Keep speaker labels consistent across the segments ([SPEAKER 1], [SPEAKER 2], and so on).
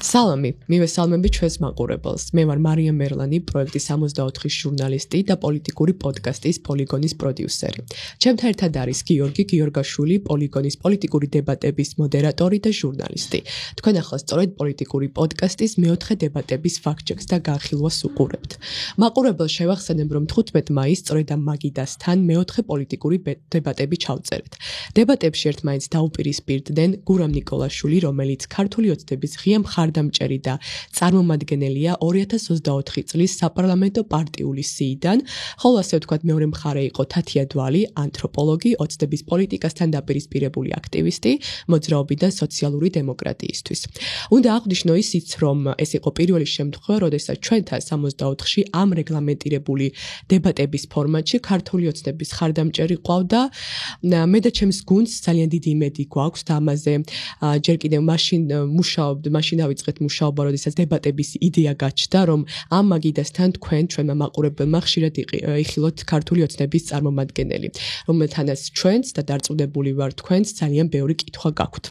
[SPEAKER 1] სალამი, მივესალმები ჩვენს მაყურებელს. მე ვარ მარია მერლანი, პროექტის 64-ის ჟურნალისტი და პოლიტიკური პოდკასტის პოლიგონის პროდიუსერი. ჩემთან ერთად არის გიორგი გიორგაშვილი, პოლიგონის პოლიტიკური დებატების მოდერატორი და ჟურნალისტი. თქვენ ახლა სწორედ პოლიტიკური პოდკასტის მეოთხე დებატების ფაქტ-ჩეკს და განხილვას უყურებთ. მაყურებელს შევახსენებ, რომ 15 მაისს სწორედ ამ მაგიდასთან მეოთხე პოლიტიკური დებატები ჩავწერეთ. დებატებში ერთმანეთს დაუპირისპირდნენ გურამ ნიკოლაშვილი, რომელიც ქართული ოცნების ღია მხარდამჭერი და წარმომადგენელია 2024 წლის საპარლამენტო პარტიული სიიდან, ხოლო ასე ვთქვათ, მეორე მხარე იყო თათია დვალი, ანთროპოლოგი, ოცნების პოლიტიკასთან დაპირისპირებული აქტივისტი, მოძრაობიდან სოციალური დემოკრატიისთვის. უნდა აღვნიშნო ისიც, რომ ეს იყო პირველი შემთხვევა, როდესაც ჩვენთან 64-ში ამ რეგლამენტირებული დებატების ფორმატში ქართული ოცნების მხარდამჭერი ყავდა. მე და ჩემს გუნდს ძალიან დიდი იმედი გვაქვს და ამაზე ჯერ კიდევ მაშინ დავიწყეთ მუშაობა, როდესაც დებატების იდეა გაჩნდა, რომ ამ მაგიდასთან ჩვენმა მაყურებელმა ხშირად იხილოთ ქართული ოცნების წარმომადგენელი, რომელთანაც ჩვენც და დარწმუნებული ვარ თქვენც ძალიან ბევრი კითხვა გაქვთ.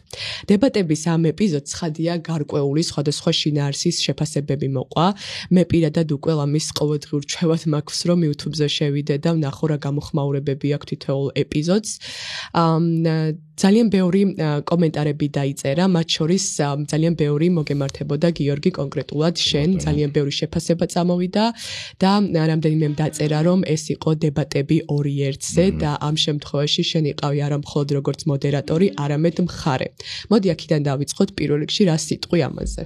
[SPEAKER 1] დებატების ამ ეპიზოდს ცხადია გარკვეული სხვადასხვა შინაარსის შეფასებები მოყვა. მე პირადად უკვე ამის ყოველდღიურ რჩევად მაქვს, რომ YouTube-ზე შევიდე და ვნახო რა გამოხმაურებები აქვს თითოეულ ეპიზოდს. ძალიან ბევრი კომენტარები დაიწერა, მათ შორის ძალიან ბევრი მოგემართებოდა გიორგი კონკრეტულად შენ, ძალიან ბევრი შეფასება წამოვიდა და რამდენიმე დაწერა, რომ ეს იყო დებატები 2-1-ზე და ამ შემთხვევაში შენ იყავი არა მხოლოდ როგორც მოდერატორი, არამედ მხარე. მოდი აქედან დავიწყოთ პირველ რიგში რა სიტყვი ამაზე.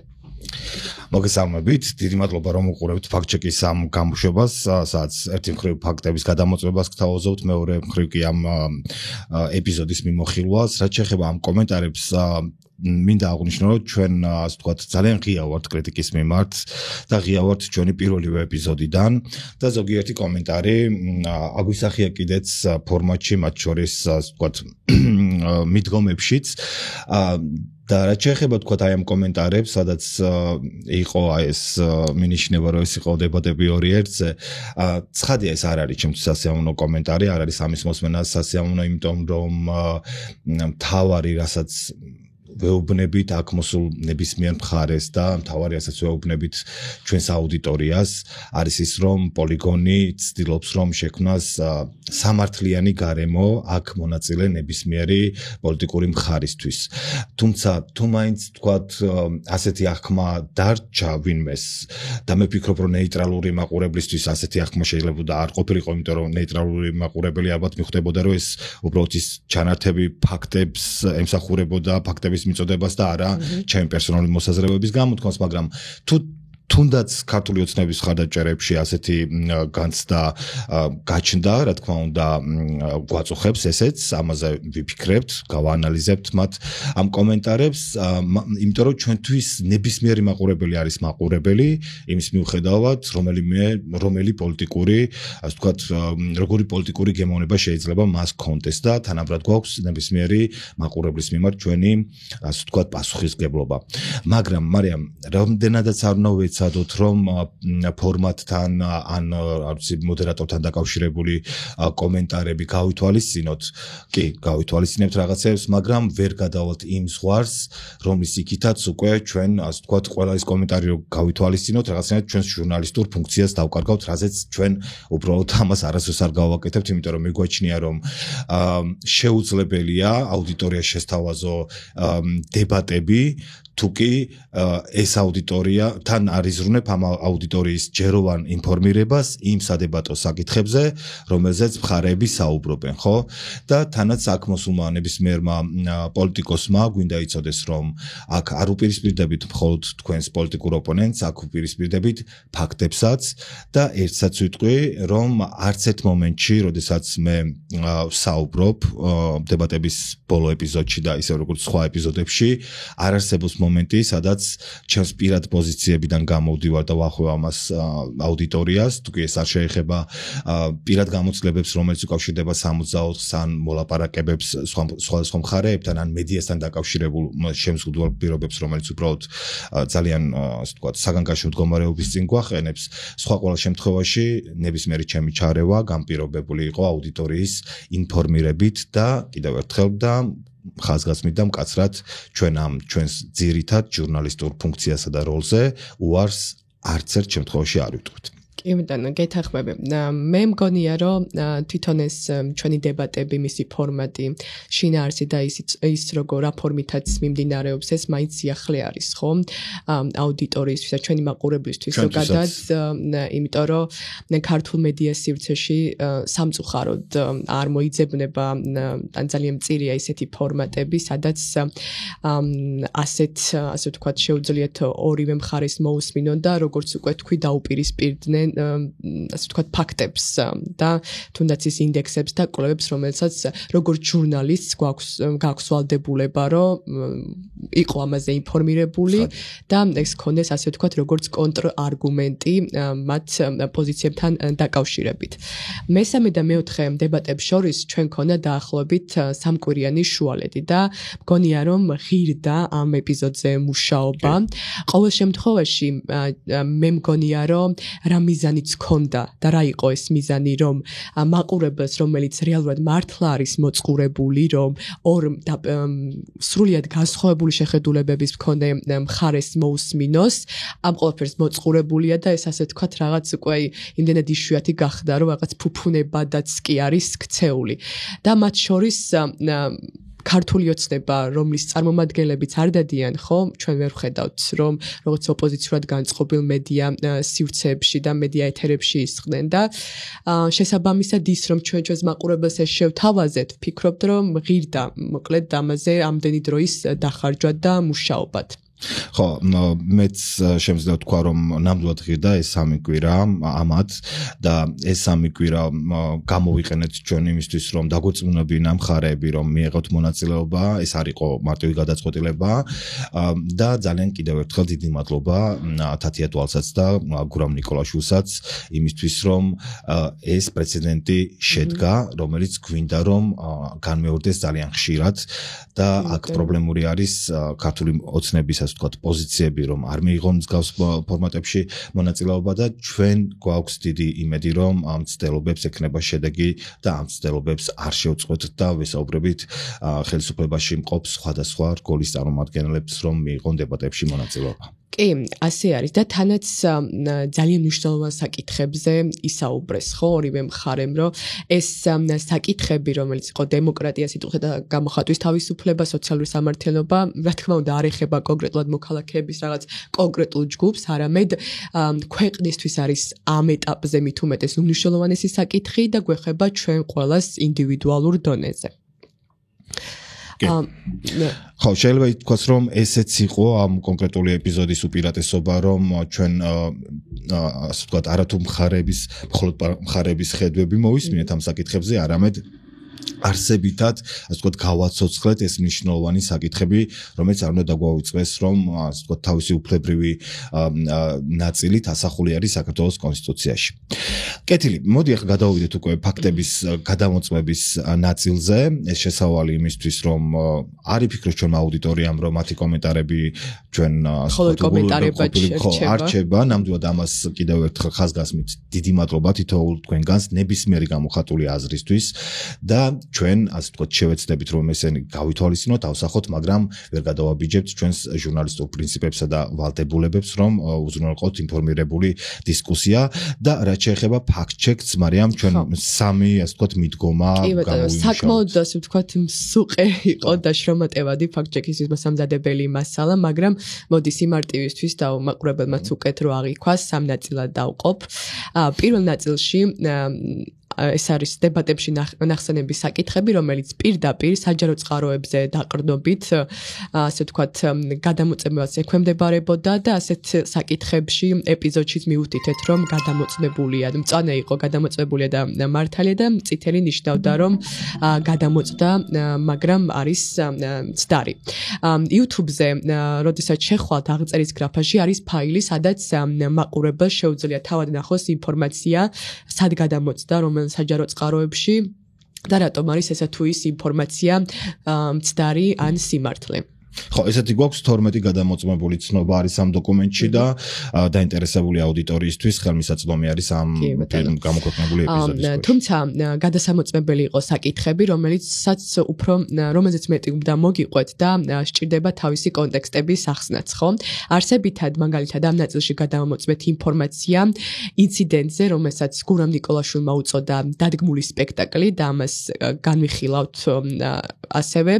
[SPEAKER 2] მოგესალმებით, დიდი მადლობა რომ უყურებთ ფაქტ-ჩეკის ამ გამოშვებას, სადაც ერთი მხრივ ფაქტების გადამოწმებას გთავაზობთ, მეორე მხრივ კი ამ ეპიზოდის მიმოხილვას. რაც შეეხება ამ კომენტარებს, მინდა აღვნიშნო, რომ ჩვენ ასე ვთქვათ ძალიან ღია ვართ კრიტიკის მიმართ და ღია ვართ ჩვენი პირველივე ეპიზოდიდან და ზოგიერთი კომენტარი აგვისახია კიდეც ფორმატში, მათ შორის ასე ვთქვათ მიდგომებშიც. და რაც შეეხება თქვათ აი ამ კომენტარებს, სადაც იყო ეს მინიშნება, რომ ეს იყო დებატები 2-1-ზე, ცხადია ეს არ არის ჩემთვის სასიამოვნო კომენტარი, არ არის ამის მოსმენა სასიამოვნო, იმიტომ რომ მთავარი რასაც ვეუბნებით აქ მოსულ ნებისმიერ მხარეს და მთავარი რასაც ვეუბნებით ჩვენს აუდიტორიას არის ის, რომ პოლიგონი ცდილობს რომ შექმნას სამართლიანი გარემო აქ მონაწილე ნებისმიერი პოლიტიკური მხარისთვის. თუმცა თუ მაინც თქვათ ასეთი აღქმა დარჩა ვინმეს და მე ვფიქრობ, რომ ნეიტრალური მაყურებლისთვის ასეთი აღქმა შეიძლება და არ ყოფილიყო, იმიტომ რომ ნეიტრალური მაყურებელი ალბათ მიხვდებოდა, რომ ეს უბრალოდ ის ჩანართები ფაქტებს ემსახურებოდა, ფაქტების მიწოდებას და არა ჩემი პერსონალური მოსაზრებების გამოთქმას, მაგრამ თუნდაც ქართული ოცნების მხარდამჭერებში ასეთი განცდა გაჩნდა, რა თქმა უნდა, გვაწუხებს ესეც, ამაზე ვიფიქრებთ, გავაანალიზებთ მათ ამ კომენტარებს, იმიტომ რომ ჩვენთვის ნებისმიერი მაყურებელი არის მაყურებელი, იმის მიუხედავად, რომელი პოლიტიკური, ასე ვთქვათ, როგორი პოლიტიკური გემოვნება შეიძლება მას ჰქონდეს და თანაბრად გვაქვს ნებისმიერი მაყურებლის მიმართ ჩვენი, ასე ვთქვათ, პასუხისმგებლობა. მაგრამ მარიამ, რამდენადაც არ უნდა ვეცადოთ, რომ ფორმატთან ან მოდერატორთან დაკავშირებული კომენტარები გავითვალისწინოთ. კი, გავითვალისწინებთ რაღაცებს, მაგრამ ვერ გადავალთ იმ ზღვარს, რომლის იქითაც უკვე ჩვენ, ასე ვთქვათ, ყველა ეს კომენტარი რომ გავითვალისწინოთ, რაღაცნაირად ჩვენს ჟურნალისტურ ფუნქციას დავკარგავთ, რაზეც ჩვენ უბრალოდ ამას არასდროს არ გავაკეთებთ, იმიტომ რომ მიგვაჩნია, რომ შეუძლებელია აუდიტორიას შესთავაზო დებატები, თუკი ეს აუდიტორია თან არიზრუნებ ამ აუდიტორიის ჯეროვან ინფორმირებას იმ სადებატო საკითხებზე, რომელზეც მხარეები საუბრობენ, ხო? და თანაც აქ მოსულმა ნებისმიერმა პოლიტიკოსმა გვინდა იცოდეს, რომ აქ არ უპირისპირდებით მხოლოდ თქვენს პოლიტიკურ ოპონენტს, აქ უპირისპირდებით ფაქტებსაც და ერთსაც ვიტყვი, რომ არც ერთ მომენტში, როდესაც მე საუბრობ დებატების ბოლო ეპიზოდში და ისე როგორც სხვა ეპიზოდებში, არ არსებობს მომენტი, სადაც ჩემს პირად პოზიციებიდან გამოვდივარ და ვახვევ ამას აუდიტორიას, თუ კი ეს არ შეეხება პირად გამოცდილებებს, რომელიც უკავშირდება 64-ს ან მოლაპარაკებებს სხვადასხვა მხარეებთან ან მედიასთან დაკავშირებულ შემზღუდვალ პირობებს, რომელიც უბრალოდ ძალიან, ასე ვთქვათ, საგანგაშო მდგომარეობის წინ გვაყენებს. სხვა ყველა შემთხვევაში ნებისმიერი ჩემი ჩარევა განპირობებული იყო აუდიტორიის ინფორმირებით და კიდევ ერთხელ და ხაზგასმით და მკაცრად ჩვენს ძირითად ჟურნალისტურ ფუნქციასა და როლზე უარს არც ერთ შემთხვევაში არ ვიტყვით.
[SPEAKER 1] კი, მეტანა გეთახმები. მე მგონია, რომ თვითონ ეს ჩვენი დებატები, მისი ფორმატი, შინაარსი და ის როგორ რა ფორმითაც მიმდინარეობს, ეს მაინც სიახლე არის, ხო? აუდიტორიისთვის, ჩვენი მაყურებლისთვის ზოგადად, იმიტომ რომ ქართულ მედია სივრცეში სამწუხაროდ არ მოიძებნება ან ძალიან მწირია ისეთი ფორმატები, სადაც ასე ვთქვათ, შეუძლიათ ორივე მხარეს მოусმინონ და როგორც უკვე თქვი, დაუპირისპირდნენ ასე ვთქვათ ფაქტებს და თუნდაც ის ინდექსებს და კვლევებს, რომელსაც როგორც ჟურნალისტს გაქვს ვალდებულება, რომ იყო ამაზე ინფორმირებული და ეს ქონდეს ასე ვთქვათ როგორც კონტრარგუმენტი მათ პოზიციებთან დაკავშირებით. მესამე და მეოთხე დებატებს შორის ჩვენ ქონდა დაახლოებით სამკვირიანი შუალედი და მგონია რომ ღირდა ამ ეპიზოდზე მუშაობა. ყოველ შემთხვევაში მე მგონია რომ რა მიზანიც ქონდა და რა იყო ეს მიზანი, რომ მაყურებელს, რომელიც რეალურად მართლა არის მოწყურებული, რომ ორ სრულიად განსხვავებული შეხედულებების მქონე მხარეს მოусმინოს, ამ ყველაფერს მოწყურებულია და ეს ასე თქვათ რაღაც უკვე იმდენად იშვიათი გახდა, რომ რაღაც ფუფუნებადაც კი არის ქცეული. და მათ შორის ქართული ოცნება, რომლის წარმომადგენლებიც არ დადიან, ხო, ჩვენ ვერ ვხედავთ, რომ როგორც ოპოზიციურად განწყობილ მედია სივრცეებში და მედია ეთერებში ისხდნენ და შესაბამისად ის, რომ ჩვენს მაყურებელს ეს შევთავაზეთ, ვფიქრობთ, რომ ღირდა, მოკლედ ამაზე ამდენი დროის დახარჯვა და მუშაობად.
[SPEAKER 2] ხო, მეც შემიძლია თქვა, რომ ნამდვილად ღირდა ეს 3 კვირა ამათ და ეს 3 კვირა გამოვიყენეთ ჩვენ იმისთვის, რომ დაგვეწმუნებინა მხარეები, რომ მიიღოთ მონაწილეობა, ეს არ იყო მარტივი გადაწყვეტილება და ძალიან კიდევ ერთხელ დიდი მადლობა თათია თვალსაც და გურამ ნიკოლაშვილსაც იმისთვის, რომ ეს პრეცედენტი შედგა, რომელიც გვინდა რომ განმეორდეს ძალიან ხშირად და აქ პრობლემური არის ქართული ოცნების ვთქვათ პოზიციები, რომ არ მიიღონ მსგავს ფორმატებში მონაწილეობა და ჩვენ გვაქვს დიდი იმედი, რომ ამ ცდელობებს ექნება შედეგი და ამ ცდელობებს არ შევწყვეტ და ვესაუბრებით ხელისუფლებაში მყოფ სხვადასხვა რგოლის წარმომადგენლებს, რომ მიიღონ დებატებში მონაწილეობა.
[SPEAKER 1] კი, ასე არის და თანაც ძალიან მნიშვნელოვან საკითხებზე ისაუბრეს, ხო, ორივე მხარემ, რომ ეს საკითხები, რომელიც იყო დემოკრატია, სიტყვათა და გამოხატვის თავისუფლება, სოციალური სამართლიანობა, რა თქმა უნდა, არ ეხება კონკრეტულად მოქალაქეების რაღაც კონკრეტულ ჯგუფს, არამედ ქვეყნისთვის არის ამ ეტაპზე მით უმეტეს უმნიშვნელოვანესი საკითხი და გვეხება ჩვენ ყველას ინდივიდუალურ დონეზე.
[SPEAKER 2] ხო, შეიძლება ითქვას, რომ ესეც იყო ამ კონკრეტული ეპიზოდის უპირატესობა, რომ ჩვენ ასე ვთქვათ, არათუ მხოლოდ მხარეების ხედვები მოვისმინეთ ამ საკითხებზე, არამედ არსებითად, ასე ვთქვათ, გავაცოცხლეთ ეს მნიშვნელოვანი საკითხები, რომელიც არ უნდა დაგვაუწყდეს, რომ ასე ვთქვათ, თავისი უფლებრივი ნაწილით ასახული არის საქართველოს კონსტიტუციაში. კეთილი, მოდი ახლა გადავიდეთ უკვე ფაქტების გადამოწმების ნაწილზე. ეს შესავალი იმისთვის, რომ არ იფიქროს ჩვენ აუდიტორიამ, რომ მათი კომენტარები ჩვენ არჩება, ნამდვილად ამას კიდევ ერთხელ ხაზგასმით დიდი მადლობა თითოეულ თქვენგანს ნებისმიერი გამოხატული აზრისთვის და ჩვენ ასე ვთქვათ შევეცდებით, რომ ესენი გავითვალისწინოთ, ავსახოთ, მაგრამ ვერ გადავაბიჯებთ ჩვენს ჟურნალისტურ პრინციპებსა და ვალდებულებებს, რომ უზრუნველყოთ ინფორმირებული დისკუსია და რაც შეეხება ფაქტ-ჩეკს, მარიამ, ჩვენ 3 ასე ვთქვათ მიდგომა
[SPEAKER 1] გამოვიმუშავეთ. საკმაოდ ასე ვთქვათ მსუყე იყო და შრომატევადი ფაქტ-ჩეკისთვის მოსამზადებელი მასალა, მაგრამ მოდი სიმარტივისთვის და მაყურებელმაც უკეთ რო აღიქვას, 3 ნაწილად დავყოფ. პირველ ნაწილში ეს არის დებატებში ნახსენების საკითხები, რომელიც პირდაპირ საჯარო წყაროებზე დაყრდნობით, ასე ვთქვათ, გადამოწმებას ექვემდებარებოდა და ასეთ საკითხებში ეპიზოდშიც მივუთითეთ, რომ გადამოწმებულია, მწვანე იყო გადამოწმებულია და მართალია და წითელი ნიშნავდა, რომ გადამოწდა, მაგრამ არის მცდარი. YouTube-ზე, როდესაც შეხვალთ აღწერის გრაფაში, არის ფაილი, სადაც მაყურებელს შეუძლია თავად ნახოს ინფორმაცია, სად გადამოწდა, საჯარო წყაროებში და რატომ არის ესა თუ ის ინფორმაცია მცდარი ან სიმართლე.
[SPEAKER 2] ხო, ესეთი გვაქვს 12 გადამოწმებული ცნობა არის ამ დოკუმენტში და დაინტერესებული აუდიტორიისთვის ხელმისაწვდომი არის ამ გამოქვეყნებული ეპიზოდის.
[SPEAKER 1] თუმცა გადასამოწმებელი იყო საკითხები, რომელზეც მეტი უნდა მოგიყვეთ და სჭირდება თავისი კონტექსტების ახსნაც, ხო? არსებითად, მაგალითად, ამ ნაწილში გადამოწმეთ ინფორმაცია ინციდენტზე, რომელსაც გურამ ნიკოლაშვილმა უწოდა დადგმული სპექტაკლი და ამას განვიხილავთ ასევე.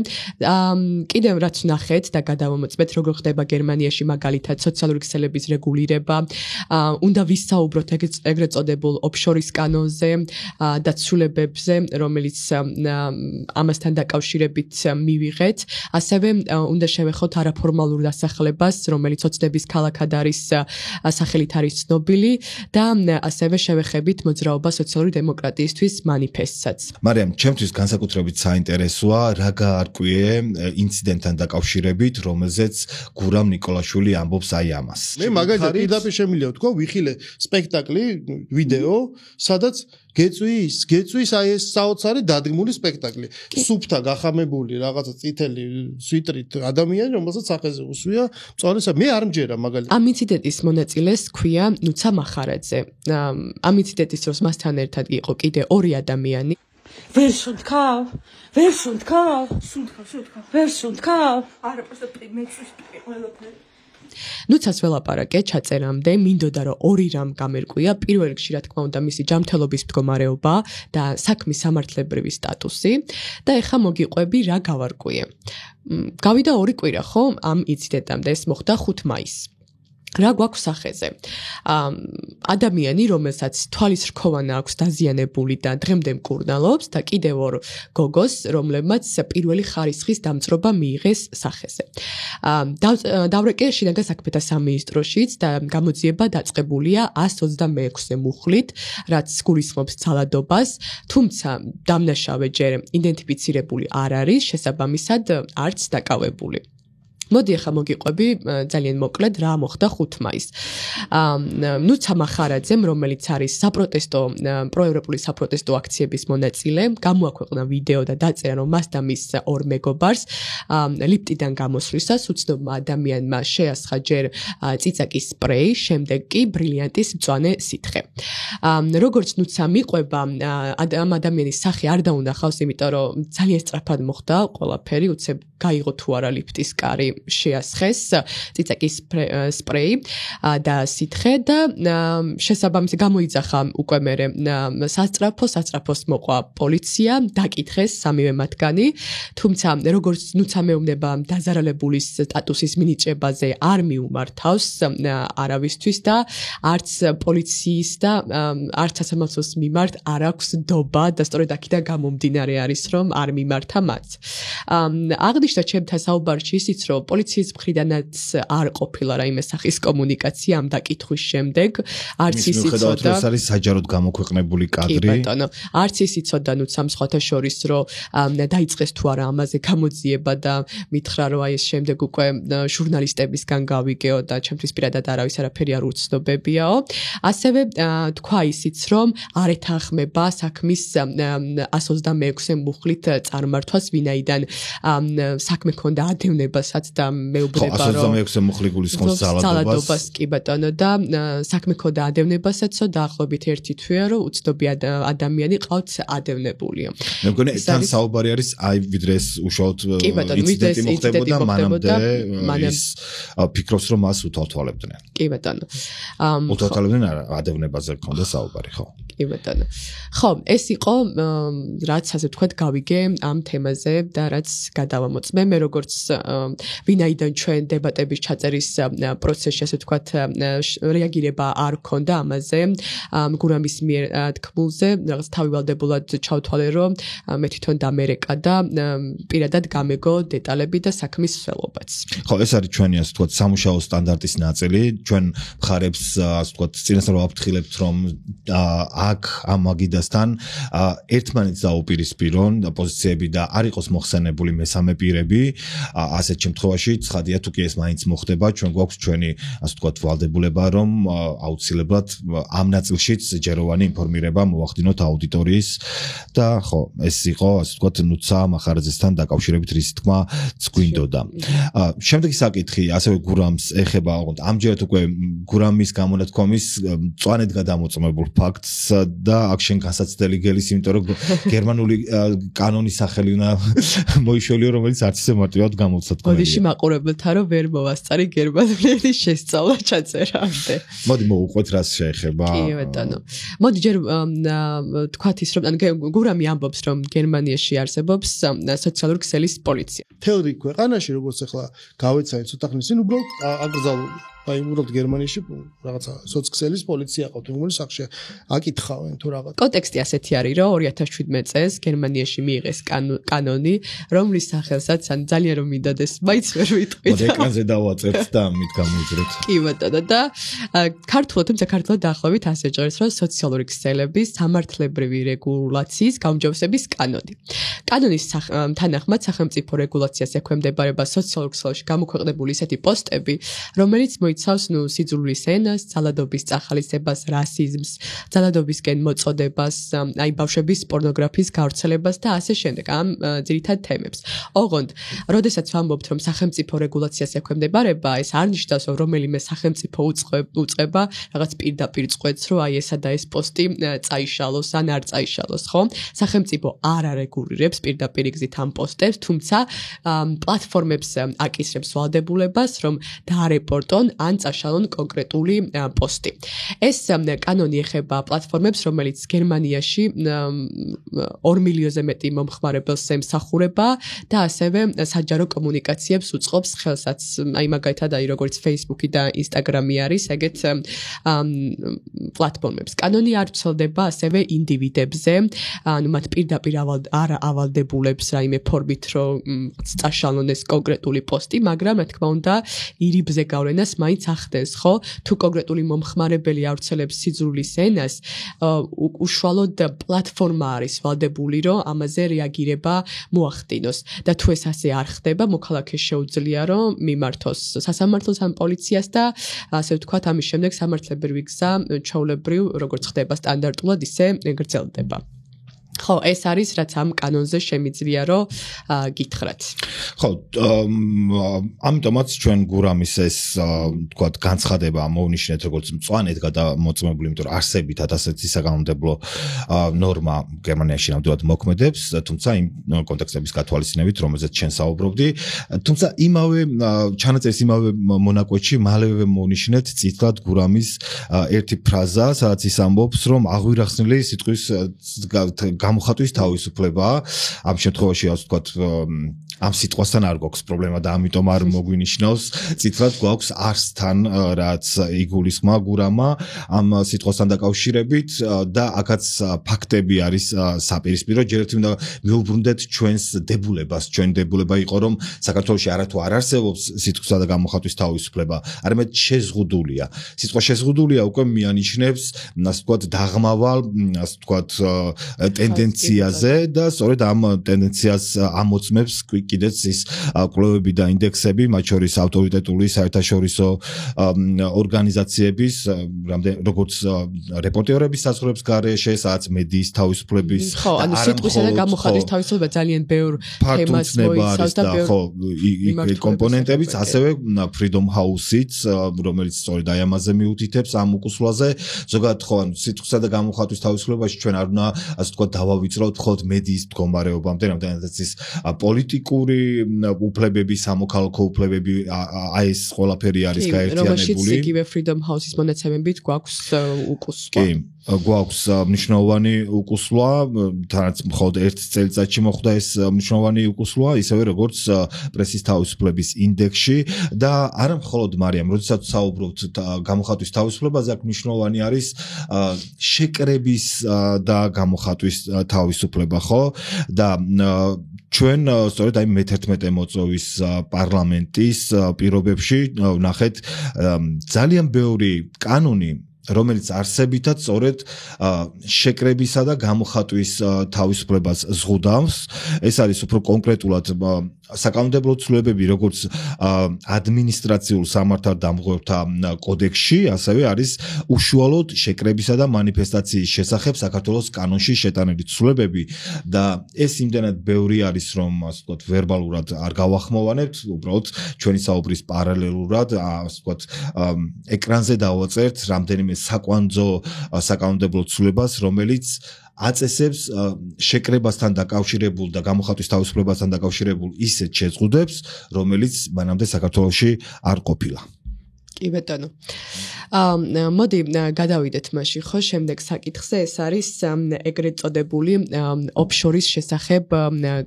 [SPEAKER 1] კიდევ რაც ნახეთ და გადავამოწმეთ, როგორ ხდება გერმანიაში მაგალითად სოციალური ქსელების რეგულირება, უნდა ვისაუბროთ ეგრეთ წოდებულ ოფშორის კანონზე და ცვლილებებზე, რომელიც ამასთან დაკავშირებით მივიღეთ. ასევე უნდა შევეხოთ არაფორმალურ დასახლებას, რომელიც ოცნების ქალაქად არის სახელით არის ცნობილი და ასევე შევეხებით მოძრაობა სოციალური დემოკრატიისთვის მანიფესტსაც.
[SPEAKER 2] მარიამ, ჩემთვის განსაკუთრებით საინტერესოა რა გაარკვიე ინციდენტთან დაკავშირებით, რომელზეც გურამ ნიკოლაშვილი ამბობს აი ამას.
[SPEAKER 3] მე მაგალითად პირდაპირ შემიძლია ვთქვა, ვიხილე სპექტაკლი, ვიდეო, სადაც გეწვის აი ეს საოცარი დადგმული სპექტაკლი. სუფთა გახამებული რაღაცა წითელი სვიტრით ადამიანი, რომელსაც სახეზე უსვია მწვანესა. მე არ მჯერა მაგალითად.
[SPEAKER 1] ამ ინციდენტის მონაწილეს ქვია ნუცა მახარაძე. ამ ინციდენტის დროს მასთან ერთად იყო კიდე ორი ადამიანი.
[SPEAKER 4] ვერ სუნთქავ? არა, პროსტა მეცის ყველაფერი.
[SPEAKER 1] ნუცას ველაპარაკე ჩაწერამდე, მინდოდა რომ ორი რამ გამერკვია. პირველ რიგში, რა თქმა უნდა, მისი ჯანმრთელობის მდგომარეობა და საქმის სამართლებრივი სტატუსი და ეხა მოგიყვები რა გავარკვიე. გავიდა 2 კვირა, ხო? ამ ინციდენტამდე ეს მოხდა 5 მაისს. რა გვაქვს სახეზე? ადამიანი, რომელსაც თვალის რქოვანა აქვს დაზიანებული და დღემდე მკურნალობს და კიდევ 2 გოგოს, რომლებმაც პირველი ხარისხის დამწრობა მიიღეს სახეზე. დავრეკე შინაგან საქმეთა სამინისტროშიც და გამოძიება დაწყებულია 126 მუხლით, რაც გულისხმობს ძალადობას, თუმცა დამნაშავე ჯერ იდენტიფიცირებული არ არის, შესაბამისად არც დაკავებული. მოდი ახლა მოგიყვები ძალიან მოკლედ რა მოხდა 5 მაისს. ნუცა მახარაძემ, რომელიც არის პროევროპული საპროტესტო აქციების მონაწილე, გამოაქვეყნა ვიდეო და დაწერა, რომ მას და მის 2 მეგობარს ლიფტიდან გამოსვლისას უცნობმა ადამიანმა შეასხა ჯერ წიწაკის სპრეი, შემდეგ კი ბრილიანტის მწვანე სითხე. როგორც ნუცა მიყვება, ამ ადამიანის სახე არ დაუნახავს, იმიტომ რომ ძალიან სწრაფად მოხდა ყველაფერი, უცებ გაიღო თუ არა ლიფტის კარი შეასხეს წიწაკის სპრეი და სითხე და შესაბამისად გამოიძახა უკვე მერე სასწრაფოს მოყვა პოლიცია, დაკითხეს 3-ვე მათგანი, თუმცა როგორც ნუცა მეუბნება დაზარალებულის სტატუსის მინიჭებაზე არ მიუმართავს არავისთვის და არც პოლიციის და არც სასამართლოს მიმართ არ აქვს დობა და სწორედ აქედან გამომდინარე არის რომ არ მიმართა მათ. აღნიშნა ჩემთან საუბარში ისიც რომ პოლიციის მხრიდანაც არ ყოფილა რაიმე სახის კომუნიკაცია ამ დაკითხვის შემდეგ, არც ის იცოდა,
[SPEAKER 2] ეს არის საჯაროდ გამოქვეყნებული კადრი.
[SPEAKER 1] კი ბატონო, არც ის იცოდა ნუცამ სხვათა შორის რომ დაიწყეს თუ არა ამაზე გამოძიება და მითხრა რომ აი ეს შემდეგ უკვე ჟურნალისტებისგან გავიგეო და ჩემთვის პირადად არავის არაფერი არ უცნობებიაო. ასევე თქვა ისიც რომ არ ეთანხმება საქმის 126 მუხლით წარმართვას, ვინაიდან საქმე ქონდა ადევნებასაც და მეუბნება
[SPEAKER 2] რომ 126 მუხლი გულისხმობს ძალადობას.
[SPEAKER 1] კი ბატონო და საქმე ქონდა ადევნებასაცო დაახლოებით 1 თვეა რომ უცნობი ადამიანი ყავთ ადევნებულიო.
[SPEAKER 2] მე მგონი თან საუბარი არის აი ვიდრე ეს უშუალოდ ინციდენტი მოხდებოდა მანამდე ის ფიქრობს რომ მას უთვალთვალებდნენ.
[SPEAKER 1] კი ბატონო.
[SPEAKER 2] უთვალთვალებდნენ ადევნებაზე ქონდა საუბარი, ხო?
[SPEAKER 1] კი ბატონო. ხო, ეს იყო რაც ასე ვთქვათ გავიგე ამ თემაზე და რაც გადავამოწმე მე როგორც ვინაიდან ჩვენ დებატების ჩაწერის პროცესში ასე ვთქვათ რეაგირება არ ქონდა ამაზე გურამის მიერ თქმულზე რაღაც თავივალდებულად ჩავთვალე რომ მე თვითონ დამერეკა და პირადად გამეგო დეტალები და საქმის მსვლელობაც.
[SPEAKER 2] ხო, ეს არის ჩვენი ასე ვთქვათ სამუშაო სტანდარტის ნაწილი. ჩვენ მხარებს ასე ვთქვათ წინასწარ ვაფრთხილებთ რომ აქ ამ მაგიდასთან ერთმანეთს დაუპირისპირონ პოზიციები და არ იყოს მოხსენებული მესამე პირები, ასეთ შემთხვევაში ცხადია თუ კი ეს მაინც მოხდება, ჩვენ გვაქვს ჩვენი ასე ვთქვათ ვალდებულება, რომ აუცილებლად ამ ნაწილშიც ჯეროვანი ინფორმირება მოვახდინოთ აუდიტორიის და ხო, ეს იყო ასე ვთქვათ ნუცა მახარაძესთან დაკავშირებით რის თქმა გვინდოდა. შემდეგი საკითხი ასევე გურამს ეხება, ამჯერად უკვე გურამის გამონათქვამის მწვანედ გადამოწმებულ ფაქტს და აქ შენ განსაცდელი გელის, იმიტომ რომ გერმანული კანონის სახელი უნდა მოიშოლიო, რომელიც არც ისე მარტივად გამოცათქმელია.
[SPEAKER 1] მოდიში მაყურებელთა რომ ვერ მოვასწარი გერმანული შესწავლა ჩაწერამდე.
[SPEAKER 2] მოდი მოვუყვეთ რას შეეხება.
[SPEAKER 1] კი ბატონო. მოდი ჯერ თქვათ ის რომ გურამი ამბობს რომ გერმანიაში არსებობს სოციალური ქსელის პოლიცია.
[SPEAKER 3] თელრიგ ქვეყანაში როგორც ახლა გავეცანი ცოტა ხნის წინ უბრალოდ აკრძალული. აი უბრალოდ გერმანიაში რაღაცა სოციქსელის პოლიცია ყავთ, რომელი სახშია აკითხავენ თუ რაღაც.
[SPEAKER 1] კონტექსტი ასეთი არის, რომ 2017 წელს გერმანიაში მიიღეს კანონი, რომლის სახელსაც ან ძალიან რომ მიდადეს, მაინც ვერ ვიტყვი.
[SPEAKER 2] მოდი ეკრანზე დავაწერთ და ამით გამოიძროთ.
[SPEAKER 1] კი ბატონო და ქართულად, თუმცა ქართულად დაახლოებით ასე ჭრეს, რომ სოციალური ქსელების სამართლებრივი რეგულაციის გაუმჯობესების კანონი. კანონის თანახმად სახელმწიფო რეგულაციას ექვემდებარება სოციალურ ქსელში გამოქვეყნებული ისეთი პოსტები, რომელიც მოიცავს სიძულვილის ენას, ძალადობის წახალისებას, რასიზმს, ძალადობისკენ მოწოდებას, აი ბავშვების პორნოგრაფიის გავრცელებას და ასე შემდეგ ამ ძირითად თემებს. ოღონდ, როდესაც ვამბობთ, რომ სახელმწიფო რეგულაციას ექვემდებარება, ეს არ ნიშნავს, რომ რომელიმე სახელმწიფო უწყება რაღაც პირდაპირ წყვეტს, რომ აი ესა და ეს პოსტი წაიშალოს ან არ წაიშალოს, ხო? სახელმწიფო არ არეგულირებს პირდაპირ გზით ამ პოსტებს, თუმცა პლატფორმებს აკისრებს ვალდებულებას, რომ დაარეპორტონ ან წაშალონ კონკრეტული პოსტი. ეს კანონი ეხება პლატფორმებს, რომელიც გერმანიაში 2 მილიონზე მეტი მომხმარებელს ემსახურება და ასევე საჯარო კომუნიკაციებს უწყობს ხელსაც. აი მაგალითად, აი როგორც Facebook-ი და Instagram-ი არის, ეგეთ პლატფორმებს. კანონი არ ვრცელდება ასევე ინდივიდებზე, ანუ მათ პირდაპირ არ ავალდებულებს რაიმე ფორმით, რომ წაშალონ ეს კონკრეტული პოსტი, მაგრამ რა თქმა უნდა, ირიბზე გავლენას მაინც ახდენს, ხო? თუ კონკრეტული მომხმარებელი ავრცელებს სიძულვილის ენას, უშუალოდ პლატფორმა არის ვალდებული, რომ ამაზე რეაგირება მოახდინოს. და თუ ეს ასე არ ხდება, მოქალაქეს შეუძლია, რომ მიმართოს სასამართლოს ან პოლიციას და ასე ვთქვათ, ამის შემდეგ სამართლებრივი გზა ჩვეულებრივ, როგორც ხდება სტანდარტულად, ისე გრძელდება. ხო, ეს არის რაც ამ კანონზე შემიძლია რომ გითხრათ.
[SPEAKER 2] ხო, ამიტომაც ჩვენ გურამის ეს თქვათ განცხადება მოვნიშნეთ როგორც მწვანედ გადამოწმებული, იმიტომ რომ არსებითად ასეთი საკანონმდებლო ნორმა გერმანიაში ნამდვილად მოქმედებს, თუმცა იმ კონტექსტების გათვალისწინებით, რომელზეც ჩვენ საუბრობდი, თუმცა იმავე ჩანაწერის იმავე მონაკვეთში მალევე მოვნიშნეთ წითლად გურამის ერთი ფრაზა, სადაც ის ამბობს, რომ აღვირახსნილი სიტყვის გამოხატვის თავისუფლება. ამ შემთხვევაში ასე ვთქვათ, ამ სიტყვასთან არ გვაქვს პრობლემა და ამიტომ არ მოგვინიშნავს. წითლად გვაქვს არსთან, რაც იგულისხმა გურამა ამ სიტყვასთან დაკავშირებით და აქაც ფაქტები არის საპირისპირო. ჯერ ერთი უნდა მივუბრუნდეთ ჩვენს დებულებას. ჩვენ დებულება იყო, რომ საქართველოში არათუ არ არსებობს სიტყვისა და გამოხატვის თავისუფლება, არამედ შეზღუდულია. სიტყვა შეზღუდულია უკვე მიანიშნებს, ასე ვთქვათ, დაღმავალ, ასე ვთქვათ, ტენდენციაზე და სწორედ ამ ტენდენციას ამოწმებს კიდეც ის კვლევები და ინდექსები, მათ შორის ავტორიტეტული საერთაშორისო ორგანიზაციების, როგორც რეპორტერების საზღვრების გარეშე, სადაც მედიის თავისუფლების
[SPEAKER 1] ხო, ანუ სიტყვისა და გამოხატვის თავისუფლება ძალიან ბევრ თემას მოიცავს და
[SPEAKER 2] ბევრ კომპონენტებიც, ასევე Freedom House-იც, რომელიც სწორედ აი ამაზე მიუთითებს ამ უკუსვლაზე. ზოგადად ხო, ანუ სიტყვისა და გამოხატვის თავისუფლებაში ჩვენ არ უნდა ასე ვთქვათ დავავიწროთ მხოლოდ მედიის მდგომარეობამდე, რამდენადაც ის პოლიტიკური უფლებები, სამოქალაქო უფლებები, აი ეს ყველაფერი არის გაერთიანებული.
[SPEAKER 1] რომელშიც იგივე Freedom House-ის მონაცემებით გვაქვს უკუსვა.
[SPEAKER 2] კი, გვაქვს მნიშვნელოვანი უკუსვა, თანაც მხოლოდ ერთ წელიწადში მოხდა ეს მნიშვნელოვანი უკუსვა, ისევე როგორც პრესის თავისუფლების ინდექსში და არა მხოლოდ მარიამ, როდესაც საუბრობთ გამოხატვის თავისუფლებაზე, აქ მნიშვნელოვანი არის შეკრების და გამოხატვის თავისუფლება, ხო? და ჩვენ სწორედ აი მე-11 მოწვევის პარლამენტის პირობებში ვნახეთ ძალიან ბევრი კანონი რომელიც არსებითად სწორედ შეკრებისა და გამოხატვის თავისუფლებას ზღუდავს. ეს არის უფრო კონკრეტულად საკანონმდებლო ცვლილებები, როგორც ადმინისტრაციულ სამართალდამღვრელთა კოდექსში, ასევე არის უშუალოდ შეკრებისა და მანიფესტაციის შესახებ საქართველოს კანონში შეტანილი ცვლილებები და ეს იმდენად ბევრი არის, რომ ასე ვთქვათ, ვერბალურად არ გავახმოვანებთ, უბრალოდ ჩვენი საუბრის პარალელურად, ასე ვთქვათ, ეკრანზე დავაწერთ რამდენიმე საკვანძო საკანონმდებლო ცვლილებას, რომელიც აწესებს შეკრებასთან დაკავშირებულ და გამოხატვის თავისუფლებასთან დაკავშირებულ ისეთ შეზღუდვებს, რომელიც მანამდე საქართველოში არ ყოფილა.
[SPEAKER 1] კი ბატონო. მოდი გადავიდეთ მაშინ, ხო, შემდეგ საკითხზე, ეს არის ეგრეთ წოდებული ოფშორის შესახებ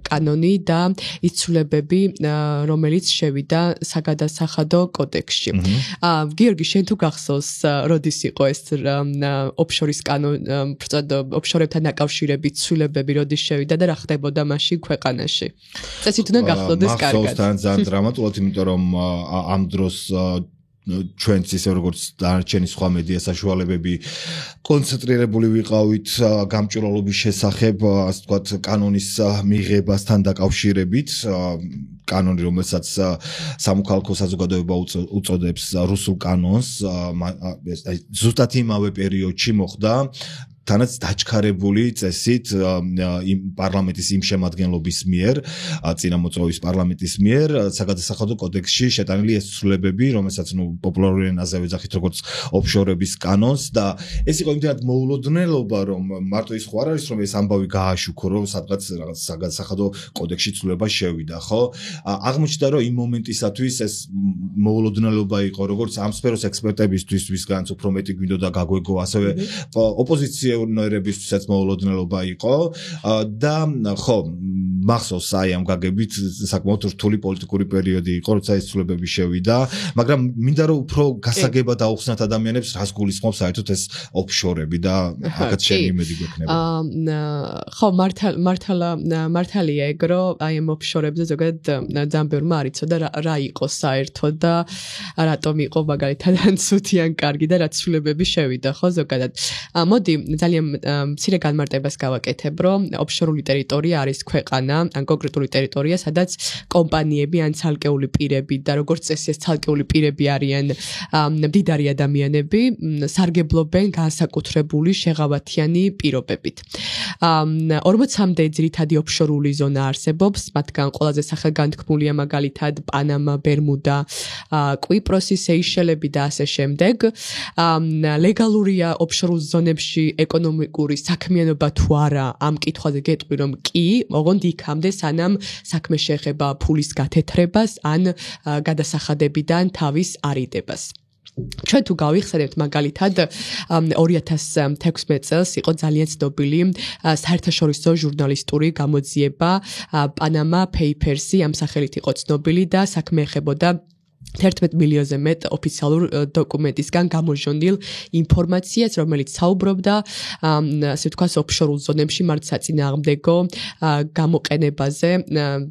[SPEAKER 1] კანონი და იცვლებები, რომელიც შევიდა საგადასახადო კოდექსში. გიორგი, შენ თუ გახსოვს, როდის იყო ეს ოფშორის კანონი, ოფშორებთან დაკავშირებით ცვლილებები როდის შევიდა და რა ხდებოდა მაშინ ქვეყანაში? წესით უნდა გახსოვდეს კარგად.
[SPEAKER 2] მახსოვს თან ძალიან დრამატულად, იმიტომ რომ ამ დროს ჩვენც ისე როგორც დანარჩენი სხვა მედია საშუალებები კონცენტრირებული ვიყავით გამჭვირვალობის შესახებ, ასე ვთქვათ, კანონის მიღებასთან დაკავშირებით, კანონი, რომელსაც სამოქალაქო საზოგადოება უწოდებს რუსულ კანონს, ზუსტად იმავე პერიოდში მოხდა თანაც დაჩქარებული წესით იმ პარლამენტის იმ შემადგენლობის მიერ, წინამოწვევის პარლამენტის მიერ, საგადასახადო კოდექსში შეტანილი ეს ცვლილებები, რომელსაც პოპულარული ენაზე ვეძახით როგორც ოფშორების კანონს და ეს იყო იმდენად მოულოდნელობა, რომ მარტო ის ხო არ არის, რომ ეს ამბავი გააშუქო, რომ სადღაც რაღაც საგადასახადო კოდექსში ცვლილება შევიდა, ხო? აღმოჩნდა, რომ იმ მომენტისათვის ეს მოულოდნელობა იყო, როგორც ამ სფეროს ექსპერტებისთვის, ვისგანაც უფრო მეტი გვინდოდა გაგვეგო, ასევე ოპოზიცია ნოერებისთვისაც მოულოდნელობა იყო და ხო, მახსოვს აი ამ გაგებით საკმაოდ რთული პოლიტიკური პერიოდი იყო, როცა ეს ცვლილებები შევიდა, მაგრამ მინდა რომ უფრო გასაგებად აუხსნათ ადამიანებს, რას გულისხმობს საერთოდ ეს ოფშორები და აქაც შენი იმედი გვექნება.
[SPEAKER 1] ხო, მართალია ეგ, რომ აი ამ ოფშორებზე ზოგადად ძალიან ბევრმა არ იცოდა რა იყო საერთოდ და რატომ იყო მაგალითად ცუდი ან კარგი და რა ცვლილებები შევიდა, ხო, ზოგადად. მოდი ძალიან მცირე განმარტებას გავაკეთებ, რომ ოფშორული ტერიტორია არის ქვეყანა, ან კონკრეტული ტერიტორია, სადაც კომპანიები ან ცალკეული პირები და როგორც წესი ეს ცალკეული პირები არიან მდიდარი ადამიანები, სარგებლობენ განსაკუთრებული შეღავათიანი პირობებით. 40-მდე ძირითადი ოფშორული ზონა არსებობს, მათგან ყველაზე სახელგანთქმულია მაგალითად პანამა, ბერმუდა, კვიპროსი, სეიშელები და ასე შემდეგ. ლეგალურია ოფშორულ ზონებში ეკონომიკური საქმიანობა თუ არა, ამ კითხვაზე გეტყვი რომ კი, ოღონდ იქამდე სანამ საქმე შეეხება ფულის გათეთრებას ან გადასახადებიდან თავის არიდებას. ჩვენ თუ გავიხსენებთ მაგალითად 2016 წელს იყო ძალიან ცნობილი საერთაშორისო ჟურნალისტური გამოძიება Panama Papers-ი, ამ სახელით იყო ცნობილი და საქმე ეხებოდა 11 მილიონზე მეტ ოფიციალურ დოკუმენტისგან გამოჟონილ ინფორმაციას, რომელიც საუბრობდა, ასე ვთქვათ, ოფშორულ ზონებში მართლსაწინააღმდეგო გამოყენებაზე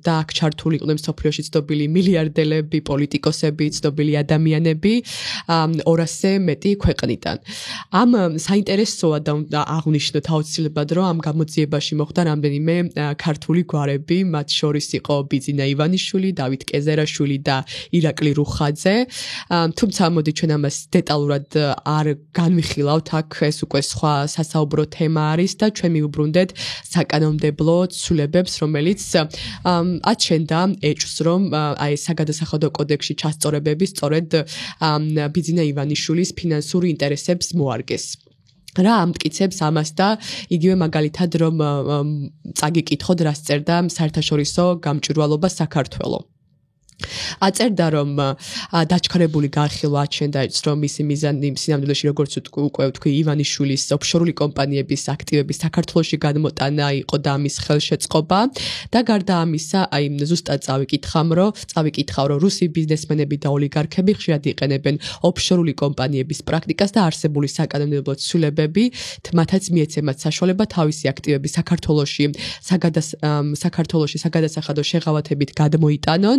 [SPEAKER 1] და აქ ჩართული იყვნენ მსოფლიოში ცნობილი მილიარდელები, პოლიტიკოსები, ცნობილი ადამიანები 200-ზე მეტი ქვეყნიდან. ამ საინტერესოა და აღვნიშნოთ აუცილებლად, რომ ამ გამოძიებაში მოხდა რამდენიმე ქართული გვარები, მათ შორის იყო ბიძინა ივანიშვილი, დავით კეზერაშვილი და ირაკლი ხაძე, თუმცა მოდი ჩვენ ამას დეტალურად არ განვიხილავთ, აქ ეს უკვე სხვა სასაუბრო თემა არის და ჩვენ მივუბრუნდეთ საკანონმდებლო ცვლილებებს, რომელიც აჩენდა ეჭვს, რომ აი საგადასახადო კოდექსში ჩასწორებები სწორედ ბიძინა ივანიშვილის ფინანსური ინტერესებს მოარგეს. რა ამტკიცებს ამას და იგივე მაგალითად რომ წაგიკითხოთ რას წერდა საერთაშორისო გამჭვირვალობა საქართველო. აწერდა რომ დაჩქარებული განხილვა აჩენდა რომ მისი მიზანი სინამდვილეში როგორც უკვე ვთქვი ივანიშვილის ოფშორული კომპანიების აქტივების საქართველოში გადმოტანა იყო და ამის ხელშეწყობა და გარდა ამისა აი ზუსტად წავიკითხავ რომ რუსი ბიზნესმენები და ოლიგარქები ხშირად იყენებენ ოფშორული კომპანიების პრაქტიკას და არსებული საკანონმდებლო ცვლილებები მათაც მიეცემათ საშუალება თავისი აქტივები საქართველოში საგადასახადო შეღავათებით გადმოიტანონ.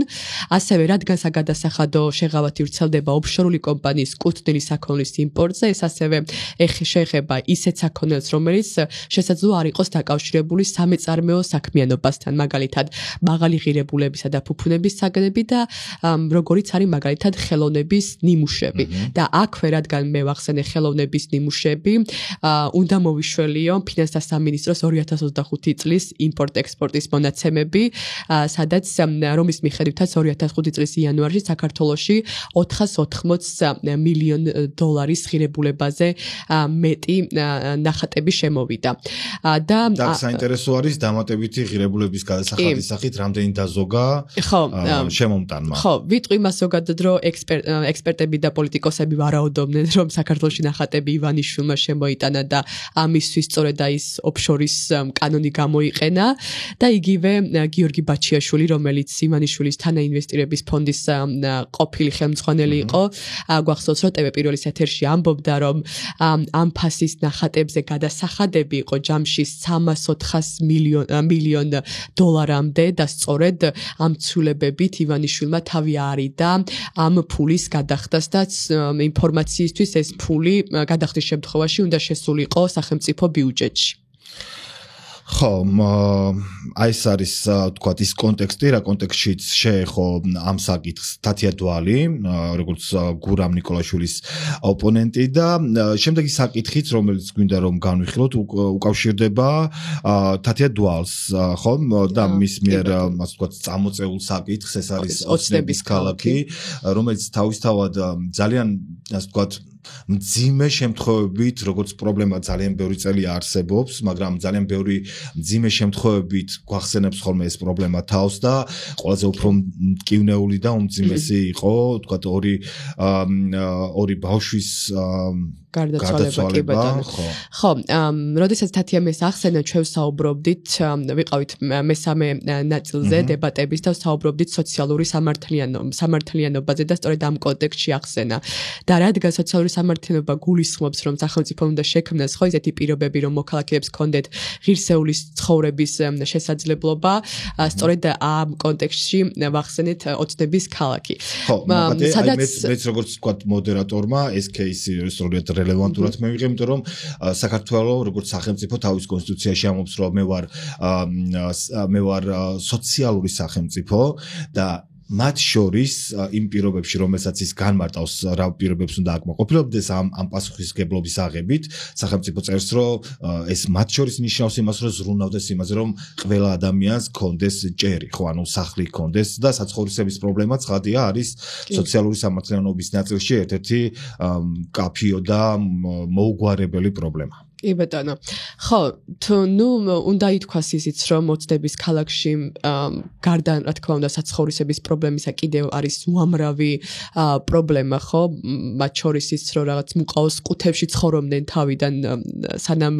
[SPEAKER 1] ასე ასევე რადგან საგადასახადო შეღავათი ვრცელდება ოფშორული კომპანიის კუთვნილი საქონლის იმპორტზე, ეს ასევე შეეხება ისეთ საქონელს, რომელიც შესაძლოა არ იყოს დაკავშირებული სამეწარმეო საქმიანობასთან, მაგალითად, მაღალი ღირებულებისა და ფუფუნების საგნები და როგორიც არის მაგალითად ხელოვნების ნიმუშები. და აქვე, რადგან მე ვახსენე ხელოვნების ნიმუშები, უნდა მოვიშველიო ფინანსთა სამინისტროს 2025 წლის იმპორტ-ექსპორტის მონაცემები, სადაც რომის მიხედვითაც 2005 წლის იანვარში საქართველოში 480 მილიონ დოლარის ღირებულებაზე მეტი ნახატები შემოვიდა. და
[SPEAKER 2] საინტერესო არის დამატებითი ღირებულების გადასახადის სახით რამდენი დაზოგა შემომტანმა.
[SPEAKER 1] ხო, ვიტყვი მას ზოგადად რომ ექსპერტები და პოლიტიკოსები ვარაუდობდნენ რომ საქართველოში ნახატები ივანიშვილმა შემოიტანა და ამისთვის სწორედ ის ოფშორის კანონი გამოიყენა და იგივე გიორგი ბაჩიაშვილი, რომელიც ივანიშვილის თანაინვესტირების ფონდის ყოფილი ხელმძღვანელი იყო, გვახსოვს რომ TV პირველის ეთერში ამბობდა რომ ამ ფასის ნახატებზე გადასახადები იყო ჯამში 300-400 მილიონ დოლარამდე და სწორედ ამ ცვლილებებით ივანიშვილმა თავი არიდა ამ ფულის გადახდას და ინფორმაციისთვის ეს ფული გადახდის შემთხვევაში უნდა შესულიყო სახელმწიფო ბიუჯეტში.
[SPEAKER 2] ხო, აი ეს არის თქვათ ის კონტექსტი, რა კონტექსტშიც შეეხო ამ საკითხს თათია დვალი, როგორც გურამ ნიკოლაშვილის ოპონენტი და შემდეგი საკითხიც, რომელიც გვინდა რომ განვიხილოთ, უკავშირდება თათია დვალს, ხო, და მის მიერ ასე ვთქვათ წამოწეულ საკითხს, ეს არის ოცნების ქალაქი, რომელიც თავისთავად ძალიან ასე ვთქვათ მძიმე შემთხვევებით, როგორც პრობლემა ძალიან ბევრი წელი არსებობს, მაგრამ ძალიან ბევრი მძიმე შემთხვევებით გვახსენებს ხოლმე ეს პრობლემა თავს და ყველაზე უფრო მტკივნეული და უმძიმესი იყო, თქვათ ორი ბავშვის გარდაცვალება.
[SPEAKER 1] ხო, როდესაც თათია მეს ახსენა, ჩვენ საუბრობდით, ვიყავით მესამე ნაწილზე დებატების და საუბრობდით სოციალური სამართლიანობაზე და სწორედ ამ კონტექსტში ახსენა. და რადგან სოციალური სამართლიანობა გულისხმობს, რომ სახელმწიფო უნდა შექმნას ხო ისეთი პირობები, რომ მოქალაქეებს კონდეთ ღირსეული ცხოვრების შესაძლებლობა, სწორედ ამ კონტექსტში ვახსენეთ ოცნების ქალაქი.
[SPEAKER 2] ხო, სადაც მეც როგორც ვთქვათ მოდერატორმა ეს кейსი სწორედ რელევანტურად მევიღე, იმიტომ რომ საქართველოს როგორც სახელმწიფო თავის კონსტიტუციაში ამბობს, რომ მე ვარ სოციალური სახელმწიფო და მათ შორის იმ პირობებში, რომელსაც ის განმარტავს, რა პირობებს უნდა აკმაყოფილებდეს ამ პასუხისგებლობის აღებით, სახელმწიფო წერს, რომ ეს მათ შორის ნიშნავს იმას, რომ ზრუნავდეს იმაზე, რომ ყველა ადამიანს კონდეს ჭერი, ხო, ანუ სახლი კონდეს და საცხოვრისების პრობლემა ცხადია არის სოციალური სამართლიანობის ნაწილში ერთ-ერთი კაფიო და მოუგვარებელი პრობლემა.
[SPEAKER 1] კი ბატონო. ხო, ნუ უნდა ითქვას ისიც, რომ ოცნების ქალაქში გარდა რა თქმა უნდა საცხოვრისების პრობლემისა კიდევ არის უამრავი პრობლემა, ხო? მათ შორის ის, რომ რაღაც მუყაოს ყუთებში ცხოვრობდნენ თავიდან, სანამ